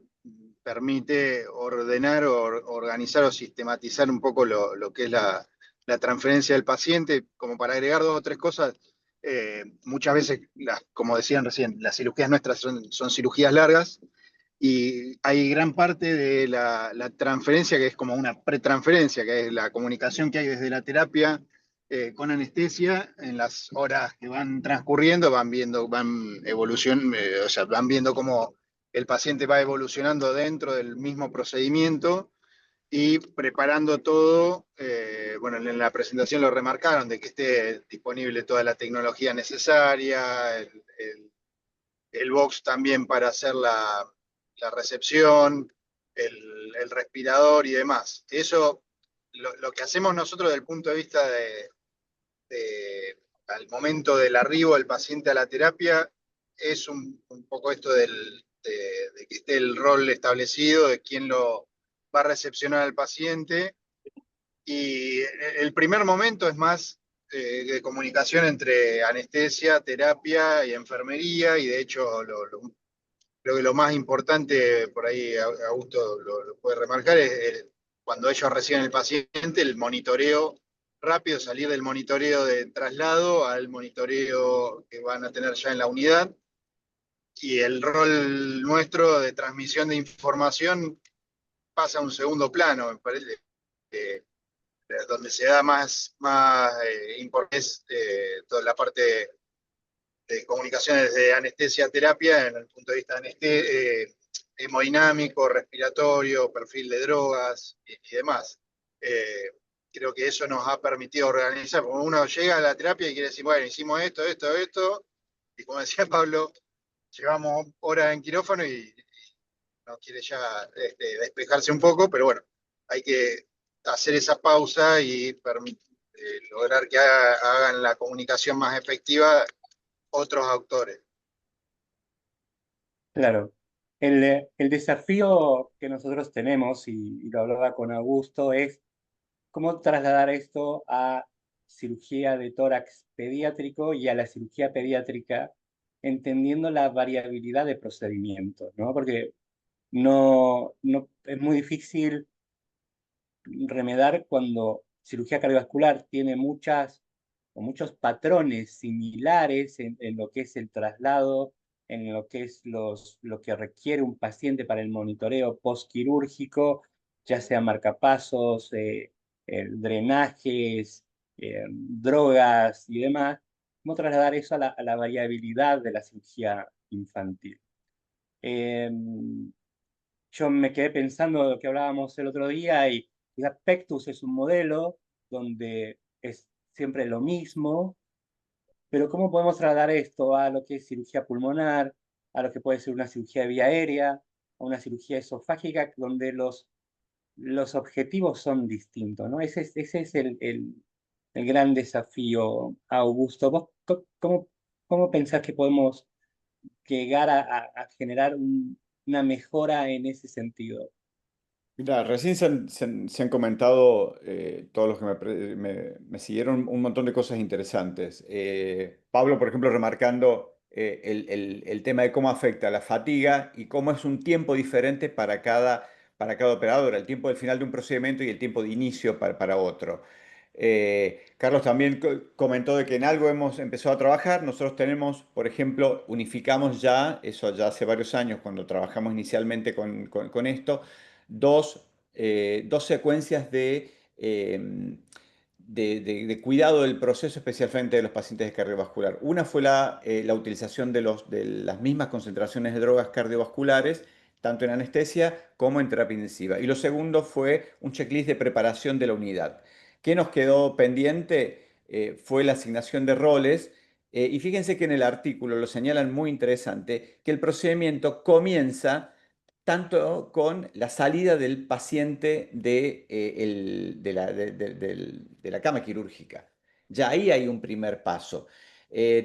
permite ordenar, organizar o sistematizar un poco lo que es la transferencia del paciente. Como para agregar dos o tres cosas, Muchas veces, como decían recién, las cirugías nuestras son cirugías largas y hay gran parte de la transferencia que es como una pretransferencia, que es la comunicación que hay desde la terapia con anestesia. En las horas que van transcurriendo van viendo, o sea, van viendo cómo el paciente va evolucionando dentro del mismo procedimiento y preparando todo. Bueno, en la presentación lo remarcaron, de que esté disponible toda la tecnología necesaria, el box también para hacer la recepción, el respirador y demás. Eso, lo que hacemos nosotros desde el punto de vista al momento del arribo del paciente a la terapia, es un poco esto de que esté el rol establecido, de quién lo va a recepcionar al paciente. Y el primer momento es más de comunicación entre anestesia, terapia y enfermería, y de hecho creo que lo más importante, por ahí Augusto lo puede remarcar, es cuando ellos reciben el paciente, el monitoreo rápido, salir del monitoreo de traslado al monitoreo que van a tener ya en la unidad, y el rol nuestro de transmisión de información pasa a un segundo plano, me parece, donde se da más importancia toda la parte de comunicaciones de anestesia-terapia en el punto de vista hemodinámico, respiratorio, perfil de drogas y demás. Creo que eso nos ha permitido organizar, como uno llega a la terapia y quiere decir, bueno, hicimos esto, y como decía Pablo, llevamos horas en quirófano y no quiere ya despejarse un poco, pero bueno, hay que hacer esa pausa y lograr que hagan la comunicación más efectiva otros autores. Claro. El desafío que nosotros tenemos, y lo hablaba con Augusto, es cómo trasladar esto a cirugía de tórax pediátrico y a la cirugía pediátrica, entendiendo la variabilidad de procedimientos, ¿no? Porque es muy difícil remedar cuando cirugía cardiovascular tiene muchos patrones similares en lo que es el traslado, en lo que es lo que requiere un paciente para el monitoreo postquirúrgico, ya sea marcapasos, drenajes, drogas y demás. ¿Cómo trasladar eso a la variabilidad de la cirugía infantil? Yo me quedé pensando de lo que hablábamos el otro día y la Pectus es un modelo donde es siempre lo mismo, pero ¿cómo podemos trasladar esto a lo que es cirugía pulmonar, a lo que puede ser una cirugía de vía aérea, a una cirugía esofágica, donde los objetivos son distintos, ¿no? Ese es el gran desafío, Augusto. ¿Vos cómo pensás que podemos llegar a generar una mejora en ese sentido? Mira, recién se han comentado, todos los que me siguieron, un montón de cosas interesantes. Pablo, por ejemplo, remarcando el tema de cómo afecta la fatiga y cómo es un tiempo diferente para cada operador, el tiempo del final de un procedimiento y el tiempo de inicio para otro. Carlos también comentó de que en algo hemos empezado a trabajar. Nosotros tenemos, por ejemplo, unificamos ya, eso ya hace varios años, cuando trabajamos inicialmente con esto, dos secuencias de cuidado del proceso, especialmente de los pacientes de cardiovascular. Una fue la utilización de las mismas concentraciones de drogas cardiovasculares, tanto en anestesia como en terapia intensiva. Y lo segundo fue un checklist de preparación de la unidad. ¿Qué nos quedó pendiente? Fue la asignación de roles. Y fíjense que en el artículo lo señalan muy interesante, que el procedimiento comienza tanto con la salida del paciente de la cama quirúrgica. Ya ahí hay un primer paso.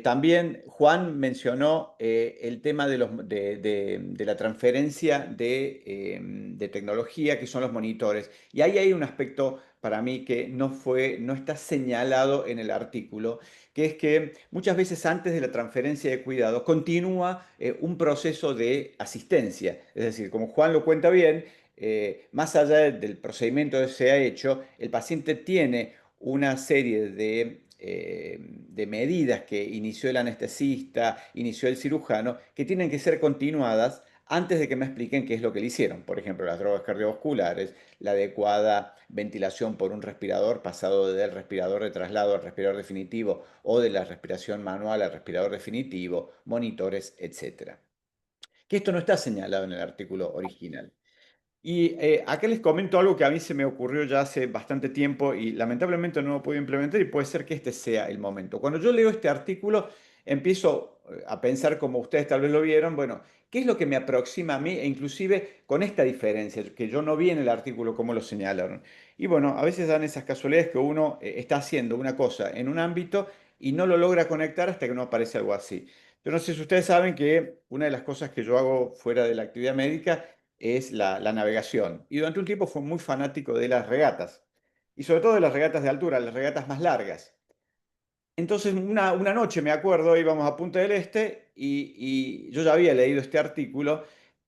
También Juan mencionó el tema de la transferencia de tecnología, que son los monitores. Y ahí hay un aspecto para mí que no está señalado en el artículo, que es que muchas veces antes de la transferencia de cuidado continúa un proceso de asistencia. Es decir, como Juan lo cuenta bien, más allá del procedimiento que se ha hecho, el paciente tiene una serie de de medidas que inició el anestesista, inició el cirujano, que tienen que ser continuadas antes de que me expliquen qué es lo que le hicieron. Por ejemplo, las drogas cardiovasculares, la adecuada ventilación por un respirador, pasado del respirador de traslado al respirador definitivo o de la respiración manual al respirador definitivo, monitores, etc. Que esto no está señalado en el artículo original. Y acá les comento algo que a mí se me ocurrió ya hace bastante tiempo y lamentablemente no lo puedo implementar y puede ser que este sea el momento. Cuando yo leo este artículo, empiezo a pensar como ustedes tal vez lo vieron, bueno, ¿qué es lo que me aproxima a mí? E inclusive con esta diferencia, que yo no vi en el artículo como lo señalaron. Y bueno, a veces dan esas casualidades que uno está haciendo una cosa en un ámbito y no lo logra conectar hasta que no aparece algo así. Yo no sé si ustedes saben que una de las cosas que yo hago fuera de la actividad médica es la navegación. Y durante un tiempo fue muy fanático de las regatas, y sobre todo de las regatas de altura, las regatas más largas. Entonces, una noche, me acuerdo, íbamos a Punta del Este y yo ya había leído este artículo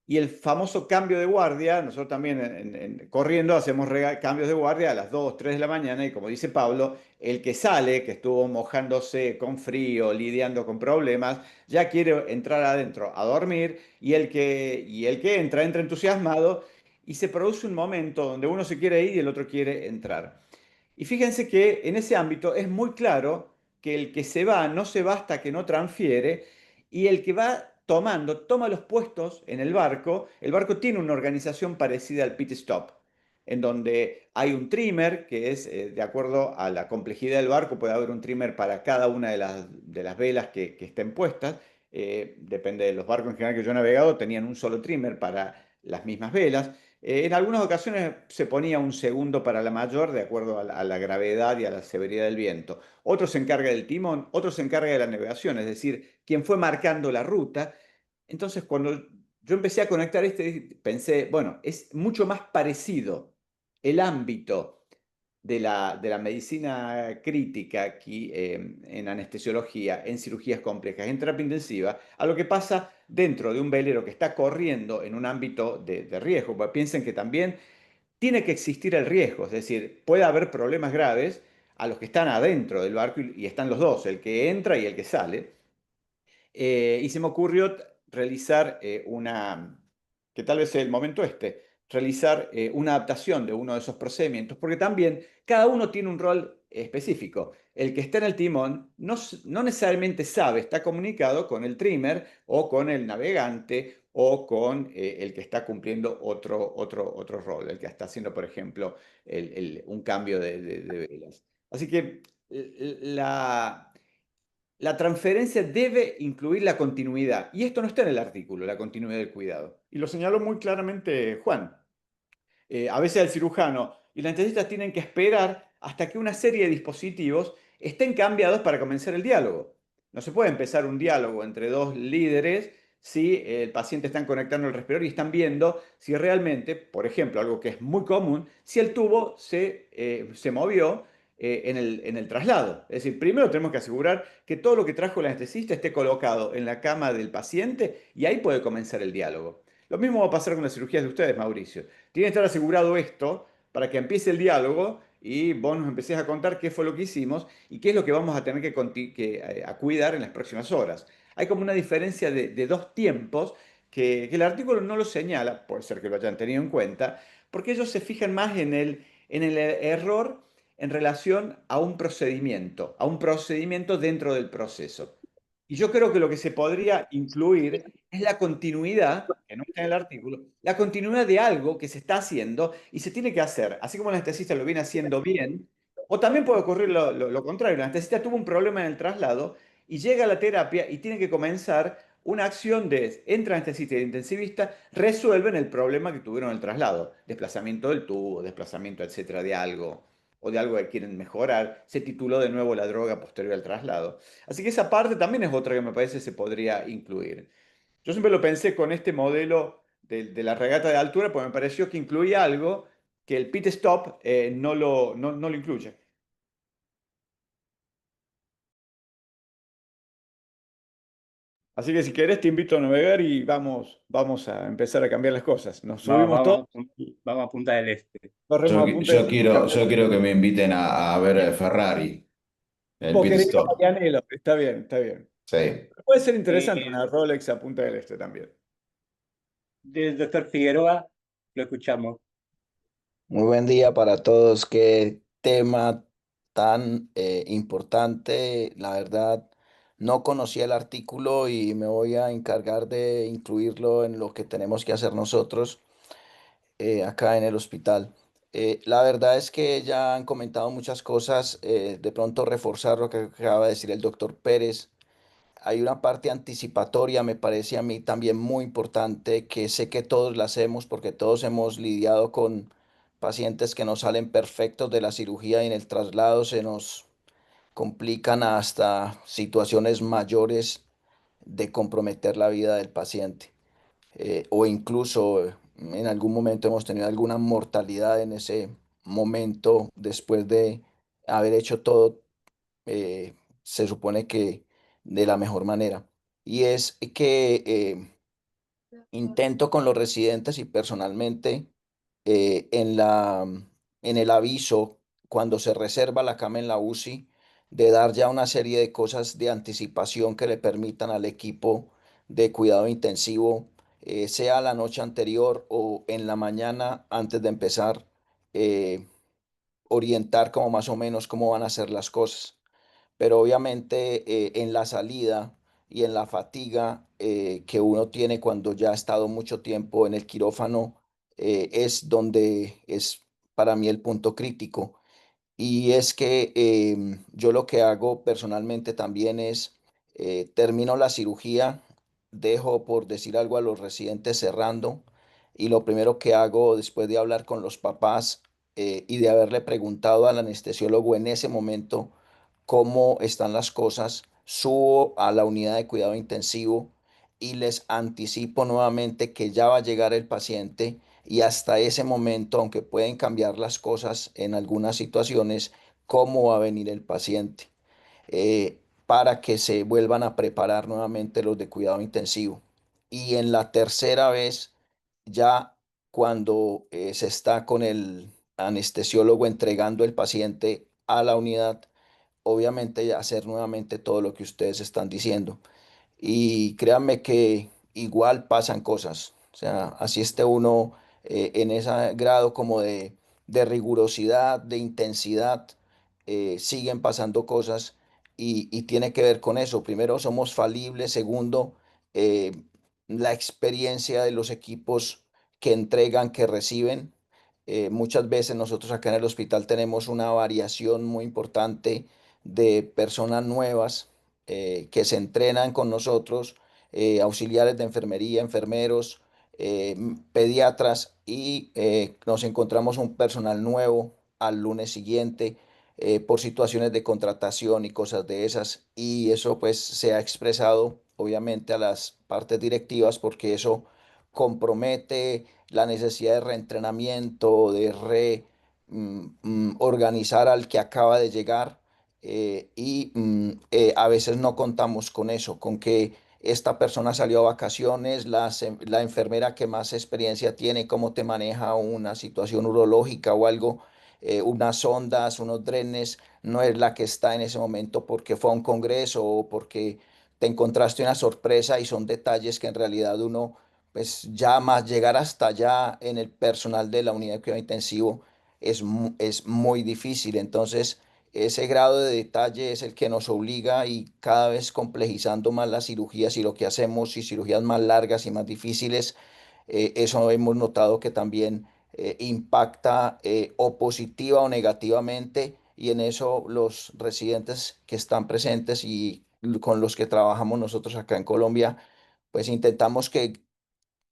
y el famoso cambio de guardia, nosotros también corriendo hacemos cambios de guardia a las 2, 3 de la mañana y como dice Pablo, el que sale, que estuvo mojándose con frío, lidiando con problemas, ya quiere entrar adentro a dormir y el que entra entusiasmado y se produce un momento donde uno se quiere ir y el otro quiere entrar. Y fíjense que en ese ámbito es muy claro que el que se va no se va hasta que no transfiere y el que va toma los puestos en el barco tiene una organización parecida al pit stop, en donde hay un trimmer que es, de acuerdo a la complejidad del barco, puede haber un trimmer para cada una de las velas que estén puestas. Depende de los barcos en general que yo he navegado, tenían un solo trimmer para las mismas velas. En algunas ocasiones se ponía un segundo para la mayor, de acuerdo a la gravedad y a la severidad del viento. Otro se encarga del timón, otro se encarga de la navegación, es decir, quien fue marcando la ruta. Entonces, cuando yo empecé a conectar pensé, bueno, es mucho más parecido el ámbito de la medicina crítica aquí en anestesiología, en cirugías complejas, en terapia intensiva, a lo que pasa dentro de un velero que está corriendo en un ámbito de riesgo. Porque piensen que también tiene que existir el riesgo, es decir, puede haber problemas graves a los que están adentro del barco y están los dos, el que entra y el que sale. Y se me ocurrió realizar que tal vez sea el momento realizar una adaptación de uno de esos procedimientos, porque también cada uno tiene un rol específico. El que está en el timón no necesariamente sabe, está comunicado con el trimmer o con el navegante o con el que está cumpliendo otro rol, el que está haciendo, por ejemplo, un cambio de velas. Así que la transferencia debe incluir la continuidad. Y esto no está en el artículo, la continuidad del cuidado. Y lo señaló muy claramente Juan. A veces el cirujano y el anestesista tienen que esperar hasta que una serie de dispositivos estén cambiados para comenzar el diálogo. No se puede empezar un diálogo entre dos líderes si el paciente está conectando el respirador y están viendo si realmente, por ejemplo, algo que es muy común, si el tubo se movió en el traslado. Es decir, primero tenemos que asegurar que todo lo que trajo el anestesista esté colocado en la cama del paciente y ahí puede comenzar el diálogo. Lo mismo va a pasar con las cirugías de ustedes, Mauricio. Tiene que estar asegurado esto para que empiece el diálogo y vos nos empecés a contar qué fue lo que hicimos y qué es lo que vamos a tener a cuidar en las próximas horas. Hay como una diferencia de dos tiempos que el artículo no lo señala, puede ser que lo hayan tenido en cuenta, porque ellos se fijan más en el error en relación a un procedimiento dentro del proceso. Y yo creo que lo que se podría incluir es la continuidad, que no está en el artículo, la continuidad de algo que se está haciendo y se tiene que hacer, así como el anestesista lo viene haciendo bien, o también puede ocurrir lo contrario. El anestesista tuvo un problema en el traslado y llega a la terapia y tiene que comenzar una acción entre anestesista y intensivista, resuelven el problema que tuvieron en el traslado, desplazamiento del tubo, desplazamiento, etcétera, de algo o de algo que quieren mejorar, se tituló de nuevo la droga posterior al traslado. Así que esa parte también es otra que me parece se podría incluir. Yo siempre lo pensé con este modelo de la regata de altura, porque me pareció que incluía algo que el pit stop no lo incluye. Así que si querés te invito a navegar y vamos a empezar a cambiar las cosas. Nos subimos todos, Vamos a Punta del Este. corremos Yo, a punta yo de quiero, yo quiero que me inviten a ver Ferrari. El Como pit querido stop. Marianelo, está bien, está bien. Sí. Puede ser interesante Eh, una Rolex a Punta del Este también. del doctor Figueroa, lo escuchamos. Muy buen día para todos. Qué tema tan importante. La verdad, no conocía el artículo y me voy a encargar de incluirlo en lo que tenemos que hacer nosotros acá en el hospital. La verdad es que ya han comentado muchas cosas. De pronto reforzar lo que acaba de decir el doctor Pérez. Hay una parte anticipatoria, me parece a mí también muy importante, que sé que todos la hacemos porque todos hemos lidiado con pacientes que no salen perfectos de la cirugía y en el traslado se nos complican hasta situaciones mayores de comprometer la vida del paciente. O incluso en algún momento hemos tenido alguna mortalidad en ese momento después de haber hecho todo, eh, se supone que de la mejor manera. Y es que intento con los residentes y personalmente en el aviso, cuando se reserva la cama en la UCI, de dar ya una serie de cosas de anticipación que le permitan al equipo de cuidado intensivo, sea la noche anterior o en la mañana antes de empezar, eh, orientar como más o menos cómo van a ser las cosas, pero obviamente en la salida y en la fatiga que uno tiene cuando ya ha estado mucho tiempo en el quirófano, es donde es para mí el punto crítico. Y es que yo lo que hago personalmente también es, termino la cirugía, dejo por decir algo a los residentes cerrando, y lo primero que hago después de hablar con los papás y de haberle preguntado al anestesiólogo en ese momento cómo están las cosas, subo a la unidad de cuidado intensivo y les anticipo nuevamente que ya va a llegar el paciente, y hasta ese momento, aunque pueden cambiar las cosas en algunas situaciones, cómo va a venir el paciente, para que se vuelvan a preparar nuevamente los de cuidado intensivo. Y en la tercera vez, ya cuando se está con el anestesiólogo entregando el paciente a la unidad, obviamente hacer nuevamente todo lo que ustedes están diciendo. Y créanme que igual pasan cosas. O sea, así esté uno en ese grado como de rigurosidad, de intensidad, siguen pasando cosas y tiene que ver con eso. Primero, somos falibles. Segundo, eh, la experiencia de los equipos que entregan, que reciben. Muchas veces nosotros acá en el hospital tenemos una variación muy importante de personas nuevas que se entrenan con nosotros, auxiliares de enfermería, enfermeros, pediatras, y nos encontramos un personal nuevo al lunes siguiente por situaciones de contratación y cosas de esas. Y eso pues se ha expresado obviamente a las partes directivas porque eso compromete la necesidad de reentrenamiento, de organizar al que acaba de llegar, a veces no contamos con eso, con que esta persona salió a vacaciones, la enfermera que más experiencia tiene, cómo te maneja una situación urológica o algo, unas sondas, unos drenes, no es la que está en ese momento porque fue a un congreso o porque te encontraste una sorpresa, y son detalles que en realidad uno, pues ya más llegar hasta allá en el personal de la unidad de cuidado intensivo es muy difícil. Entonces, ese grado de detalle es el que nos obliga, y cada vez complejizando más las cirugías y lo que hacemos, y cirugías más largas y más difíciles, eso hemos notado que también impacta o positiva o negativamente, y en eso los residentes que están presentes y con los que trabajamos nosotros acá en Colombia, pues intentamos que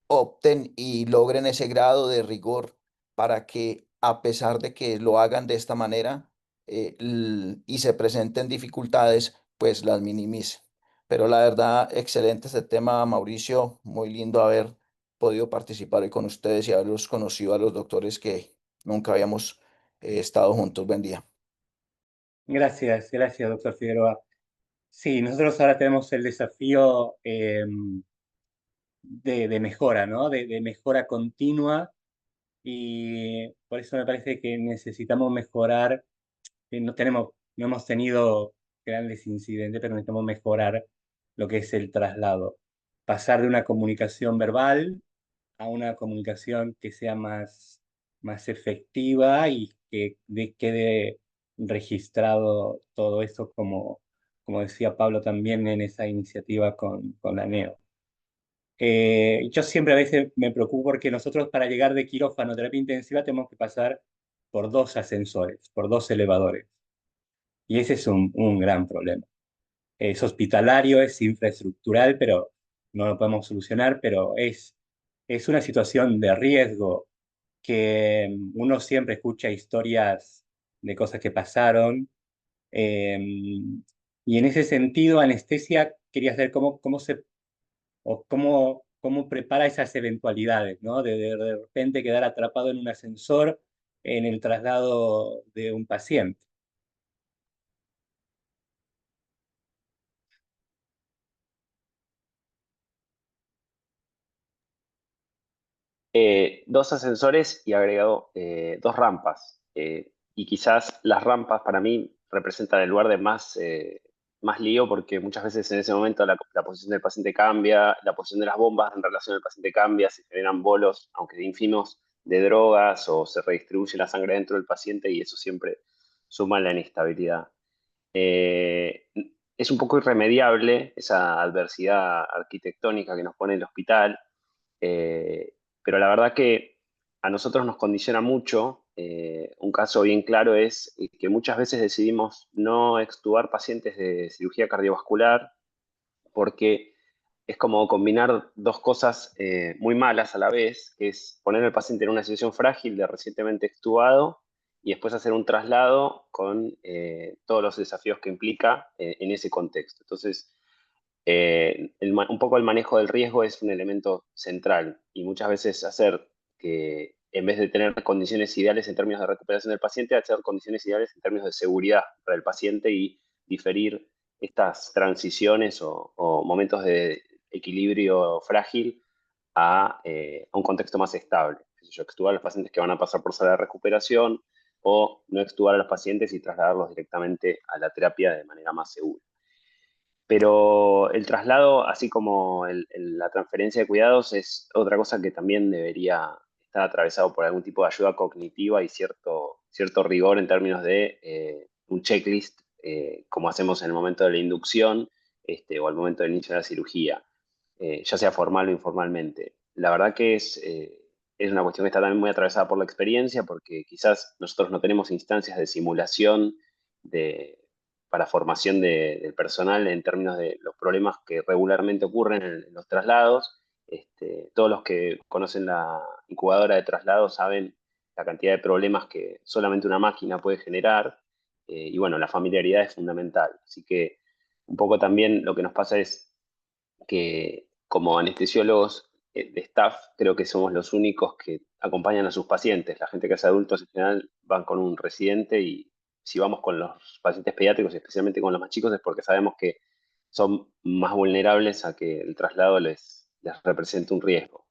opten y logren ese grado de rigor para que, a pesar de que lo hagan de esta manera y se presenten dificultades, pues las minimicen. Pero la verdad, excelente este tema, Mauricio. Muy lindo haber podido participar hoy con ustedes y haberlos conocido a los doctores que nunca habíamos estado juntos. Buen día. Gracias, gracias, doctor Figueroa. Sí, nosotros ahora tenemos el desafío de mejora, ¿no? De mejora continua, y por eso me parece que necesitamos mejorar. No hemos tenido grandes incidentes, pero necesitamos mejorar lo que es el traslado. Pasar de una comunicación verbal a una comunicación que sea más efectiva y que quede registrado todo esto, como decía Pablo también en esa iniciativa con la NEO. Yo siempre a veces me preocupo porque nosotros para llegar de quirófano a terapia intensiva tenemos que pasar por 2 ascensores, por 2 elevadores. Y ese es un gran problema. Es hospitalario, es infraestructural, pero no lo podemos solucionar, pero es una situación de riesgo que uno siempre escucha historias de cosas que pasaron. eh, y en ese sentido, anestesia, quería saber cómo prepara esas eventualidades, ¿no? De repente quedar atrapado en un ascensor en el traslado de un paciente. Dos ascensores y agregado dos rampas. Y quizás las rampas para mí representan el lugar de más lío porque muchas veces en ese momento la posición del paciente cambia, la posición de las bombas en relación al paciente cambia, se generan bolos, aunque ínfimos, de drogas o se redistribuye la sangre dentro del paciente y eso siempre suma la inestabilidad. Eh, es un poco irremediable esa adversidad arquitectónica que nos pone el hospital, eh, pero la verdad que a nosotros nos condiciona mucho. Un caso bien claro es que muchas veces decidimos no extubar pacientes de cirugía cardiovascular porque es como combinar dos cosas muy malas a la vez, que es poner al paciente en una situación frágil de recientemente extubado y después hacer un traslado con todos los desafíos que implica en ese contexto. Entonces, un poco el manejo del riesgo es un elemento central y muchas veces hacer que en vez de tener condiciones ideales en términos de recuperación del paciente, hacer condiciones ideales en términos de seguridad para el paciente y diferir estas transiciones o momentos de equilibrio frágil a un contexto más estable. Yo extubar a los pacientes que van a pasar por sala de recuperación o no extubar a los pacientes y trasladarlos directamente a la terapia de manera más segura. Pero el traslado, así como la transferencia de cuidados, es otra cosa que también debería estar atravesado por algún tipo de ayuda cognitiva y cierto rigor en términos de un checklist, como hacemos en el momento de la inducción o al momento del inicio de la cirugía, ya sea formal o informalmente. La verdad que es una cuestión que está también muy atravesada por la experiencia, porque quizás nosotros no tenemos instancias de simulación de para formación del personal en términos de los problemas que regularmente ocurren en los traslados. Todos los que conocen la incubadora de traslados saben la cantidad de problemas que solamente una máquina puede generar. Y bueno, la familiaridad es fundamental. Así que un poco también lo que nos pasa es que como anestesiólogos de staff creo que somos los únicos que acompañan a sus pacientes. La gente que es adultos en general van con un residente y si vamos con los pacientes pediátricos, especialmente con los más chicos, es porque sabemos que son más vulnerables a que el traslado les represente un riesgo.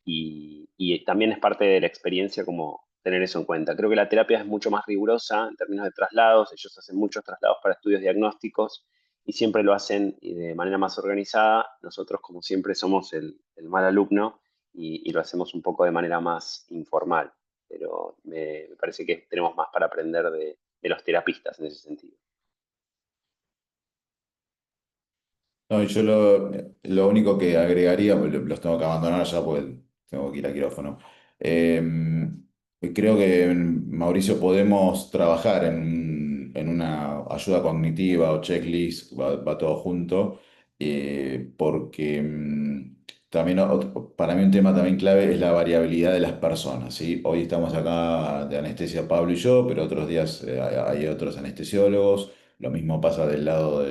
Y también es parte de la experiencia como tener eso en cuenta. Creo que la terapia es mucho más rigurosa en términos de traslados. Ellos hacen muchos traslados para estudios diagnósticos y siempre lo hacen de manera más organizada. Nosotros, como siempre, somos el mal alumno y lo hacemos un poco de manera más informal. Pero me parece que tenemos más para aprender de los terapistas en ese sentido. No, y yo lo único que agregaría, pues los tengo que abandonar ya porque tengo que ir a quirófano. Creo que, Mauricio, podemos trabajar en una ayuda cognitiva o checklist, va todo junto, porque también para mí un tema también clave es la variabilidad de las personas, ¿sí? Hoy estamos acá de anestesia Pablo y yo, pero otros días hay otros anestesiólogos. Lo mismo pasa del lado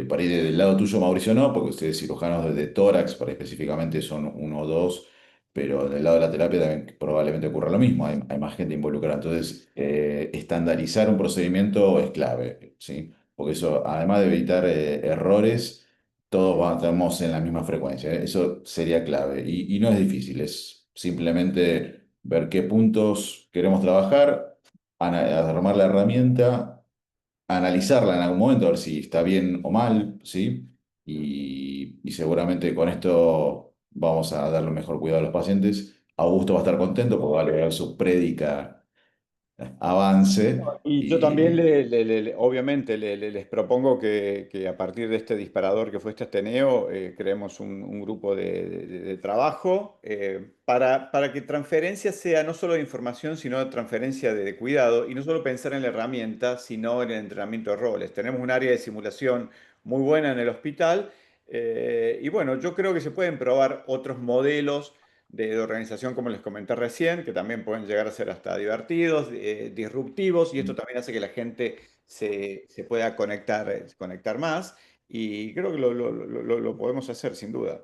por ahí del lado tuyo, Mauricio, no, porque ustedes cirujanos de tórax, para específicamente son uno o dos, pero del lado de la terapia también probablemente ocurra lo mismo, hay más gente involucrada. Entonces, estandarizar un procedimiento es clave, ¿sí? Porque eso, además de evitar errores, todos estamos en la misma frecuencia, ¿eh? Eso sería clave. Y no es difícil, es simplemente ver qué puntos queremos trabajar, armar la herramienta, analizarla en algún momento, a ver si está bien o mal, ¿sí? Y seguramente con esto vamos a darle mejor cuidado a los pacientes. Augusto va a estar contento porque va a lograr su prédica avance. Y yo también, obviamente, les propongo que a partir de este disparador que fue este Ateneo, creemos un grupo de trabajo para que transferencia sea no solo de información, sino de transferencia de cuidado, y no solo pensar en la herramienta, sino en el entrenamiento de roles. Tenemos un área de simulación muy buena en el hospital, y bueno, yo creo que se pueden probar otros modelos de organización, como les comenté recién, que también pueden llegar a ser hasta divertidos, disruptivos, y esto también hace que la gente se pueda conectar más, y creo que lo podemos hacer sin duda.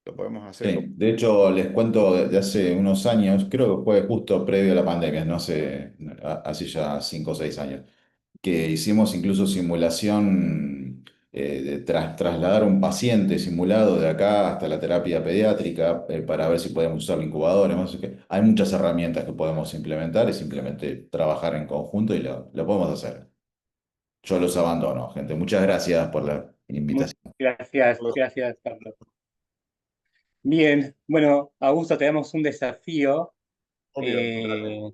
Lo podemos hacer. Sí, de hecho les cuento de hace unos años, creo que fue justo previo a la pandemia, no sé, hace ya 5 o 6 años, que hicimos incluso simulación de trasladar un paciente simulado de acá hasta la terapia pediátrica para ver si podemos usar incubadores. No sé qué. Hay muchas herramientas que podemos implementar y simplemente trabajar en conjunto y lo podemos hacer. Yo los abandono, gente. Muchas gracias por la Muchas invitación. gracias, Carlos. Bien, bueno, Augusto, tenemos un desafío Obvio. eh,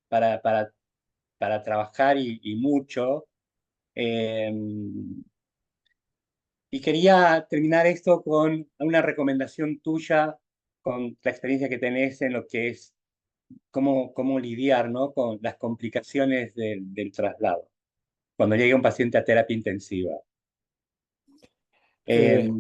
para, para, para trabajar y mucho. Eh, y quería terminar esto con una recomendación tuya, con la experiencia que tenés en lo que es cómo lidiar, ¿no?, con las complicaciones del traslado, cuando llega un paciente a terapia intensiva. Eh, Eh,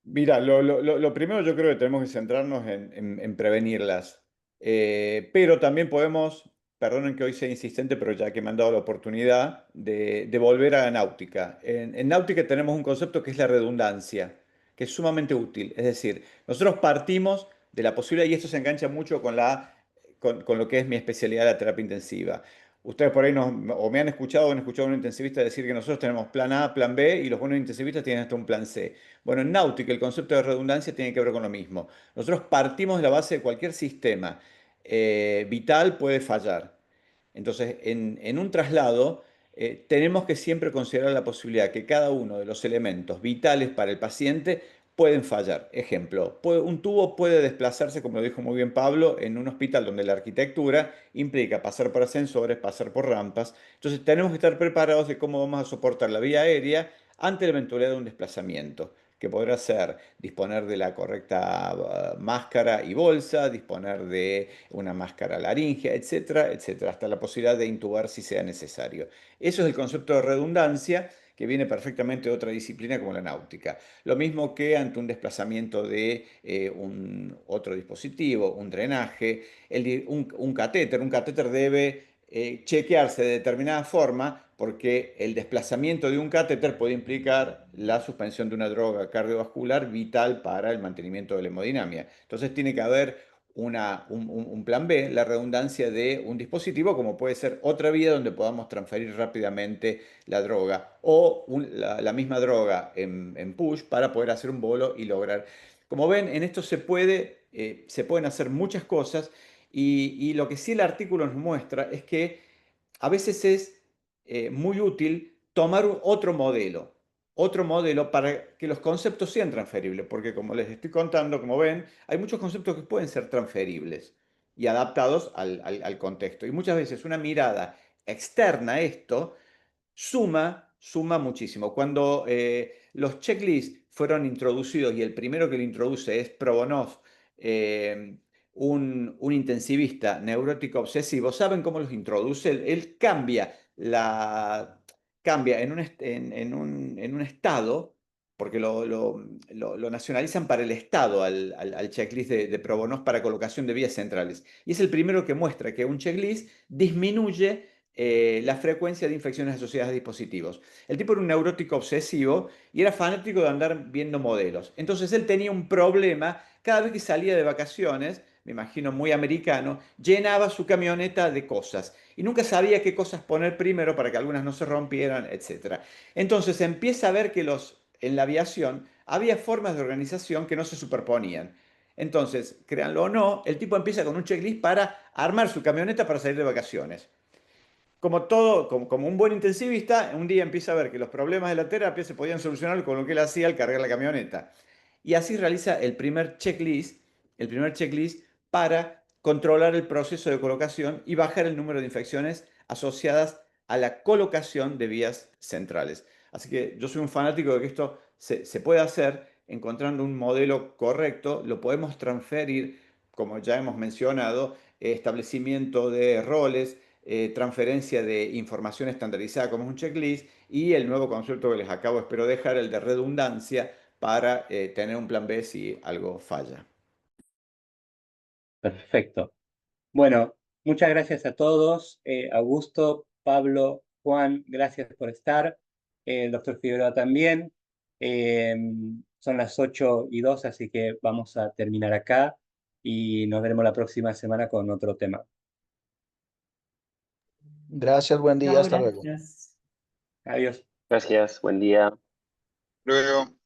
Mira, lo primero yo creo que tenemos que centrarnos en prevenirlas. Pero también podemos, perdonen que hoy sea insistente, pero ya que me han dado la oportunidad de volver a la náutica. En náutica tenemos un concepto que es la redundancia, que es sumamente útil. Es decir, nosotros partimos de la posibilidad, y esto se engancha mucho con lo que es mi especialidad, la terapia intensiva. Ustedes por ahí o me han escuchado o han escuchado a un intensivista decir que nosotros tenemos plan A, plan B, y los buenos intensivistas tienen hasta un plan C. Bueno, en náutica el concepto de redundancia tiene que ver con lo mismo. Nosotros partimos de la base de cualquier sistema vital puede fallar. Entonces, en un traslado, tenemos que siempre considerar la posibilidad que cada uno de los elementos vitales para el paciente pueden fallar. Ejemplo, un tubo puede desplazarse, como lo dijo muy bien Pablo, en un hospital donde la arquitectura implica pasar por ascensores, pasar por rampas. Entonces, tenemos que estar preparados de cómo vamos a soportar la vía aérea ante la eventualidad de un desplazamiento, que podrá ser disponer de la correcta máscara y bolsa, disponer de una máscara laríngea, etcétera, etcétera, hasta la posibilidad de intubar si sea necesario. Eso es el concepto de redundancia, que viene perfectamente de otra disciplina como la náutica. Lo mismo que ante un desplazamiento de otro dispositivo, un drenaje, un catéter. Un catéter debe chequearse de determinada forma, porque el desplazamiento de un catéter puede implicar la suspensión de una droga cardiovascular vital para el mantenimiento de la hemodinamia. Entonces tiene que haber un plan B, la redundancia de un dispositivo, como puede ser otra vía donde podamos transferir rápidamente la droga, o la misma droga en push para poder hacer un bolo y lograr. Como ven, en esto se pueden hacer muchas cosas, y lo que sí el artículo nos muestra es que a veces es muy útil tomar otro modelo para que los conceptos sean transferibles, porque como les estoy contando, como ven, hay muchos conceptos que pueden ser transferibles y adaptados al contexto. Y muchas veces una mirada externa a esto suma muchísimo. Cuando los checklists fueron introducidos, y el primero que lo introduce es Probonov, un intensivista neurótico obsesivo, ¿saben cómo los introduce? Él cambia en un estado, porque lo nacionalizan para el estado al checklist de Probonov para colocación de vías centrales. Y es el primero que muestra que un checklist disminuye la frecuencia de infecciones asociadas a dispositivos. El tipo era un neurótico obsesivo y era fanático de andar viendo modelos. Entonces él tenía un problema cada vez que salía de vacaciones, me imagino muy americano, llenaba su camioneta de cosas y nunca sabía qué cosas poner primero para que algunas no se rompieran, etc. Entonces empieza a ver que en la aviación había formas de organización que no se superponían. Entonces, créanlo o no, el tipo empieza con un checklist para armar su camioneta para salir de vacaciones. como todo, como un buen intensivista, un día empieza a ver que los problemas de la terapia se podían solucionar con lo que él hacía al cargar la camioneta. Y así realiza el primer checklist para controlar el proceso de colocación y bajar el número de infecciones asociadas a la colocación de vías centrales. Así que yo soy un fanático de que esto se puede hacer encontrando un modelo correcto, lo podemos transferir, como ya hemos mencionado, establecimiento de roles, transferencia de información estandarizada como es un checklist y el nuevo concepto que les acabo, espero dejar, el de redundancia para tener un plan B si algo falla. Perfecto. Bueno, muchas gracias a todos. Augusto, Pablo, Juan, gracias por estar. El doctor Figueroa también. Son las 8:02, así que vamos a terminar acá y nos veremos la próxima semana con otro tema. Gracias, buen día, Chao, hasta luego. gracias. Adiós. Gracias, buen día. Luego.